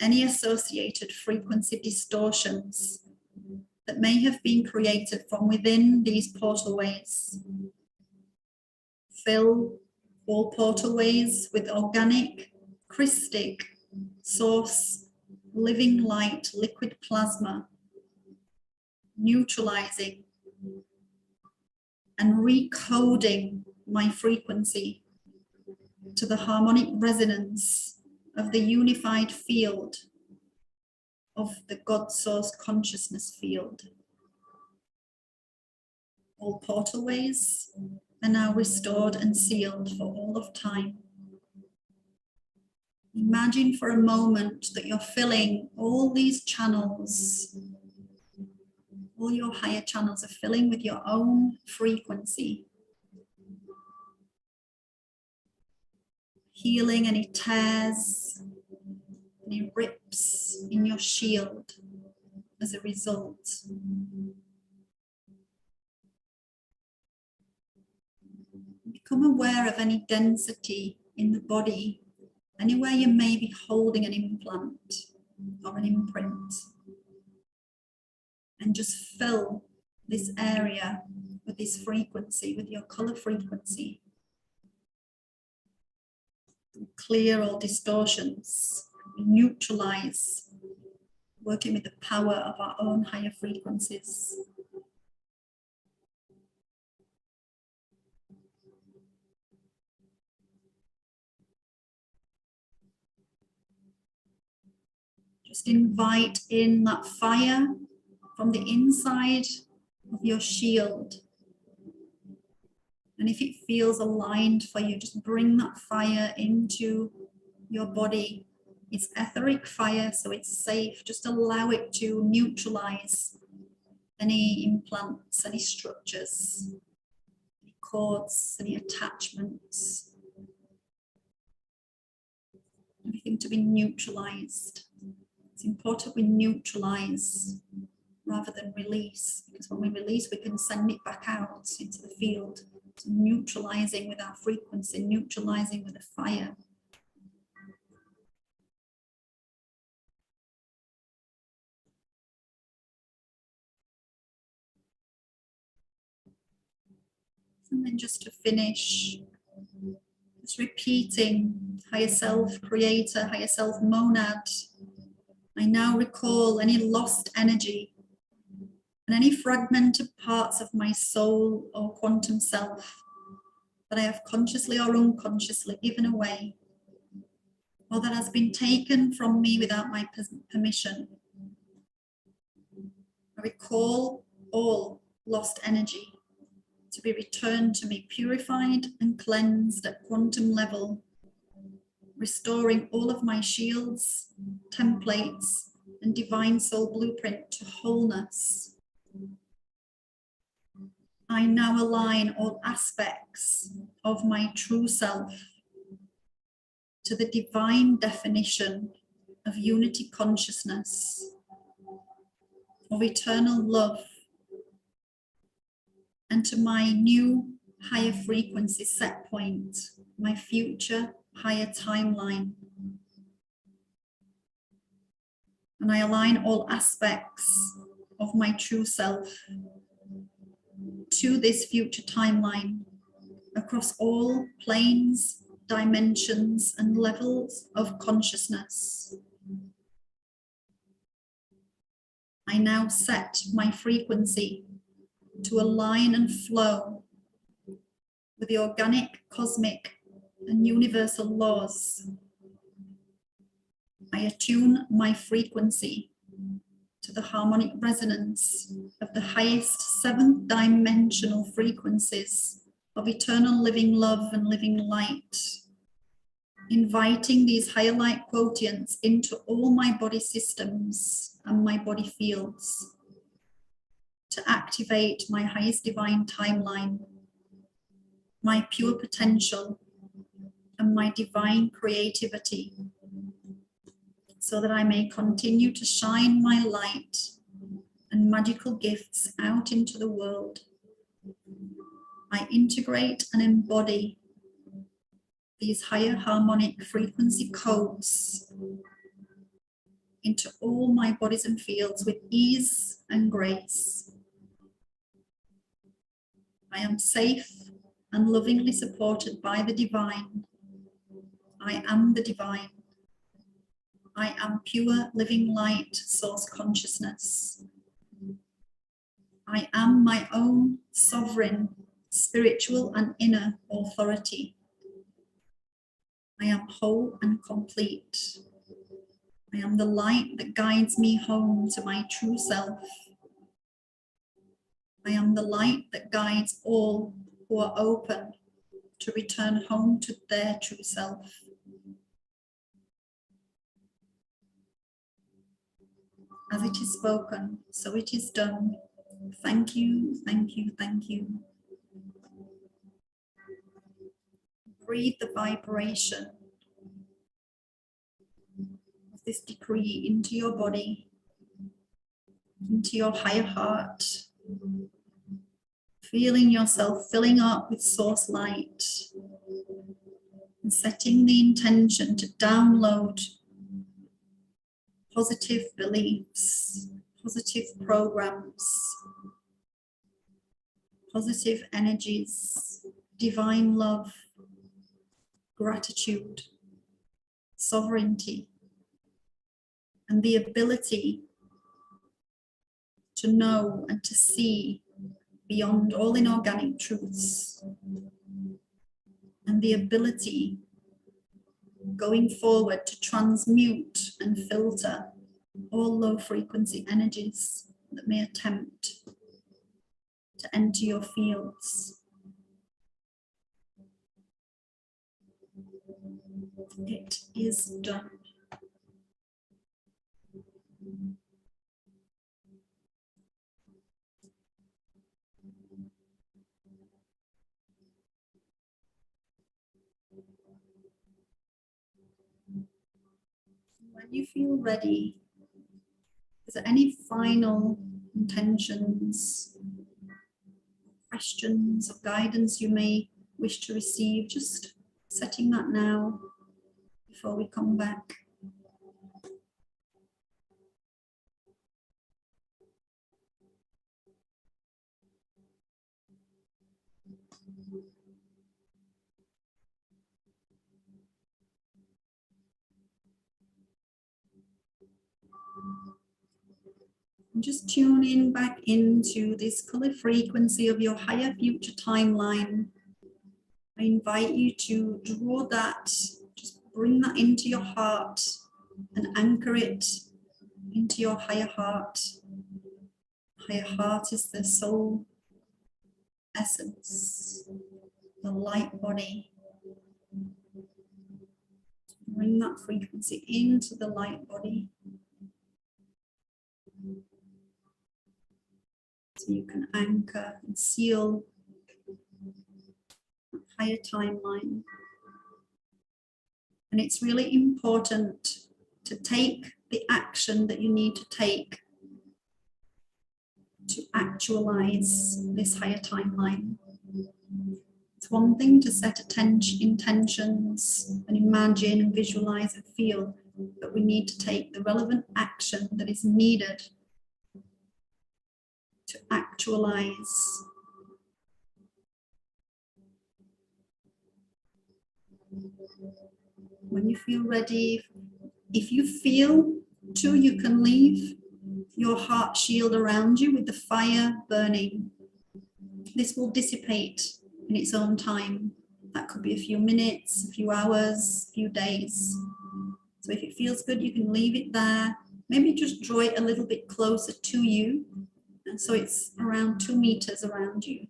any associated frequency distortions that may have been created from within these portalways. Fill all portalways with organic, Christic, source, living light, liquid plasma, neutralizing and recoding my frequency to the harmonic resonance of the unified field of the God Source consciousness field. All portalways are now restored and sealed for all of time. Imagine for a moment that you're filling all these channels, all your higher channels are filling with your own frequency. Healing any tears, any rips in your shield as a result. Become aware of any density in the body, anywhere you may be holding an implant or an imprint. And just fill this area with this frequency, with your color frequency. Clear all distortions, neutralize, working with the power of our own higher frequencies. Just invite in that fire from the inside of your shield. And if it feels aligned for you, just bring that fire into your body. It's etheric fire, so it's safe. Just allow it to neutralize any implants, any structures, any cords, any attachments. Everything to be neutralized. It's important we neutralize rather than release, because when we release, we can send it back out into the field. So neutralizing with our frequency, neutralizing with the fire. And then just to finish, just repeating, higher self creator, higher self monad. I now recall any lost energy and any fragmented parts of my soul or quantum self that I have consciously or unconsciously given away, or that has been taken from me without my permission. I recall all lost energy to be returned to me purified and cleansed at quantum level, restoring all of my shields, templates, and divine soul blueprint to wholeness. I now align all aspects of my true self to the divine definition of unity consciousness, of eternal love, and to my new higher frequency set point, my future higher timeline. And I align all aspects of my true self to this future timeline across all planes, dimensions, and levels of consciousness. I now set my frequency to align and flow with the organic, cosmic, and universal laws I attune my frequency to the harmonic resonance of the highest 7th dimensional frequencies of eternal living love and living light, inviting these higher light quotients into all my body systems and my body fields to activate my highest divine timeline, my pure potential, and my divine creativity, so that I may continue to shine my light and magical gifts out into the world. I integrate and embody these higher harmonic frequency codes into all my bodies and fields with ease and grace. I am safe and lovingly supported by the divine. I am the divine. I am pure living light source consciousness. I am my own sovereign, spiritual and inner authority. I am whole and complete. I am the light that guides me home to my true self. I am the light that guides all who are open to return home to their true self. As it is spoken, so it is done. Thank you, thank you, thank you. Breathe the vibration of this decree into your body, into your higher heart, feeling yourself filling up with source light and setting the intention to download positive beliefs, positive programs, positive energies, divine love, gratitude, sovereignty, and the ability to know and to see beyond all inorganic truths, and the ability going forward to transmute and filter all low frequency energies that may attempt to enter your fields. It is done. When you feel ready, is there any final intentions, questions, or guidance you may wish to receive? Just setting that now before we come back. And just tune in back into this color frequency of your higher future timeline. I invite you to draw that, just bring that into your heart and anchor it into your higher heart. Higher heart is the soul essence, the light body. Bring that frequency into the light body, so you can anchor and seal that higher timeline. And it's really important to take the action that you need to take to actualize this higher timeline. It's one thing to set intentions and imagine and visualize and feel, but we need to take the relevant action that is needed to actualize. When you feel ready, if you feel to, you can leave your heart shield around you with the fire burning. This will dissipate in its own time. That could be a few minutes, a few hours, a few days. So if it feels good, you can leave it there. Maybe just draw it a little bit closer to you. And so it's around 2 meters around you.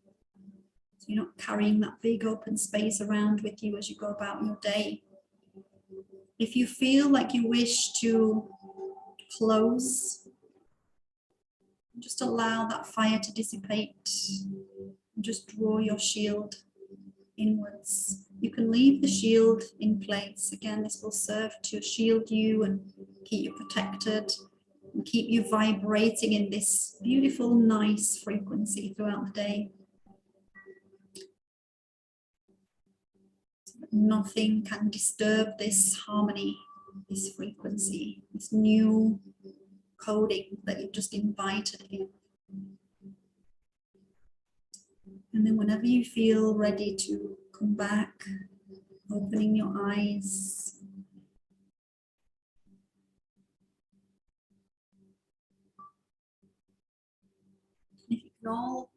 So you're not carrying that big open space around with you as you go about your day. If you feel like you wish to close, just allow that fire to dissipate. Just draw your shield inwards. You can leave the shield in place. Again, this will serve to shield you and keep you protected and keep you vibrating in this beautiful, nice frequency throughout the day. Nothing can disturb this harmony, this frequency, this new coding that you've just invited in. And then whenever you feel ready to come back, opening your eyes.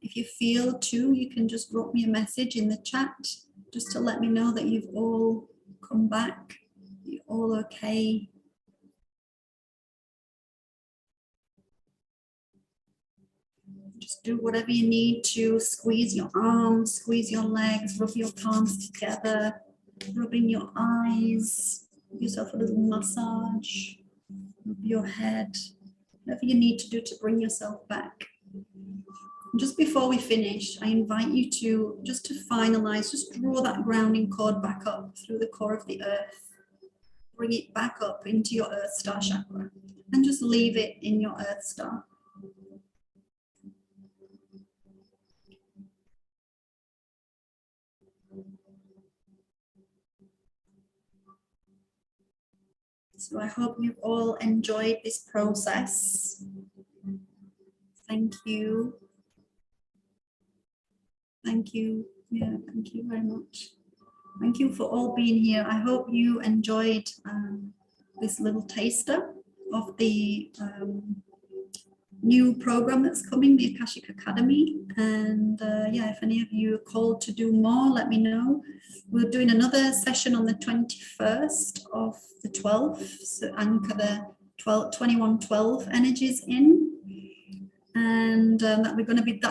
If you feel too, you can just drop me a message in the chat just to let me know that you've all come back, you're all okay. Just do whatever you need to, squeeze your arms, squeeze your legs, rub your palms together, rubbing your eyes, give yourself a little massage, rub your head, whatever you need to do to bring yourself back. Just before we finish, I invite you to, just to finalize, just draw that grounding cord back up through the core of the earth. Bring it back up into your Earth Star chakra and just leave it in your Earth Star. So I hope you've all enjoyed this process. Thank you. Thank you. Yeah, thank you very much. Thank you for all being here. I hope you enjoyed this little taster of the new program that's coming, the Akashic Academy. And yeah, if any of you are called to do more, let me know. We're doing another session on the 21st of the 12th, so anchor the 2112 energies in. And that we're going to be,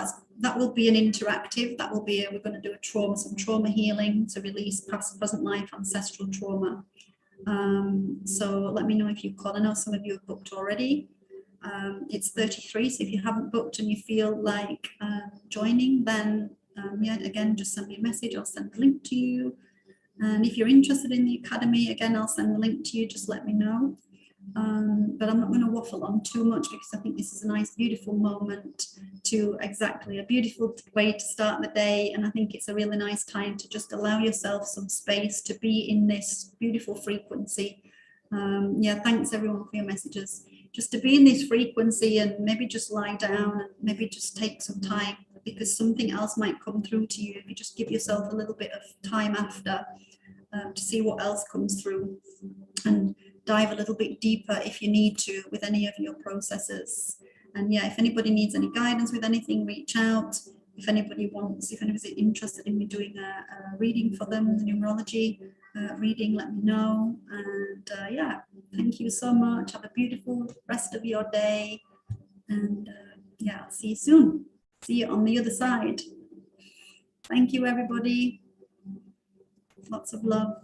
that will be an interactive, that will be, we're going to do some trauma healing to release past, present life, ancestral trauma. So let me know if you call. I know some of you have booked already. It's 33, so if you haven't booked and you feel like joining, then yeah, again, just send me a message, I'll send the link to you. And if you're interested in the Academy, again, I'll send the link to you, just let me know. But I'm not going to waffle on too much because I think this is a nice, beautiful moment to a beautiful way to start the day. And I think it's a really nice time to just allow yourself some space to be in this beautiful frequency. Yeah, thanks everyone for your messages. Just to be in this frequency and maybe just lie down and maybe just take some time, because something else might come through to you if you just give yourself a little bit of time after to see what else comes through, and dive a little bit deeper if you need to with any of your processes. And yeah, if anybody needs any guidance with anything, reach out. If anybody's interested in me doing a reading for them, the numerology reading, let me know. And yeah, thank you so much. Have a beautiful rest of your day. And yeah, I'll see you soon. See you on the other side. Thank you, everybody. Lots of love.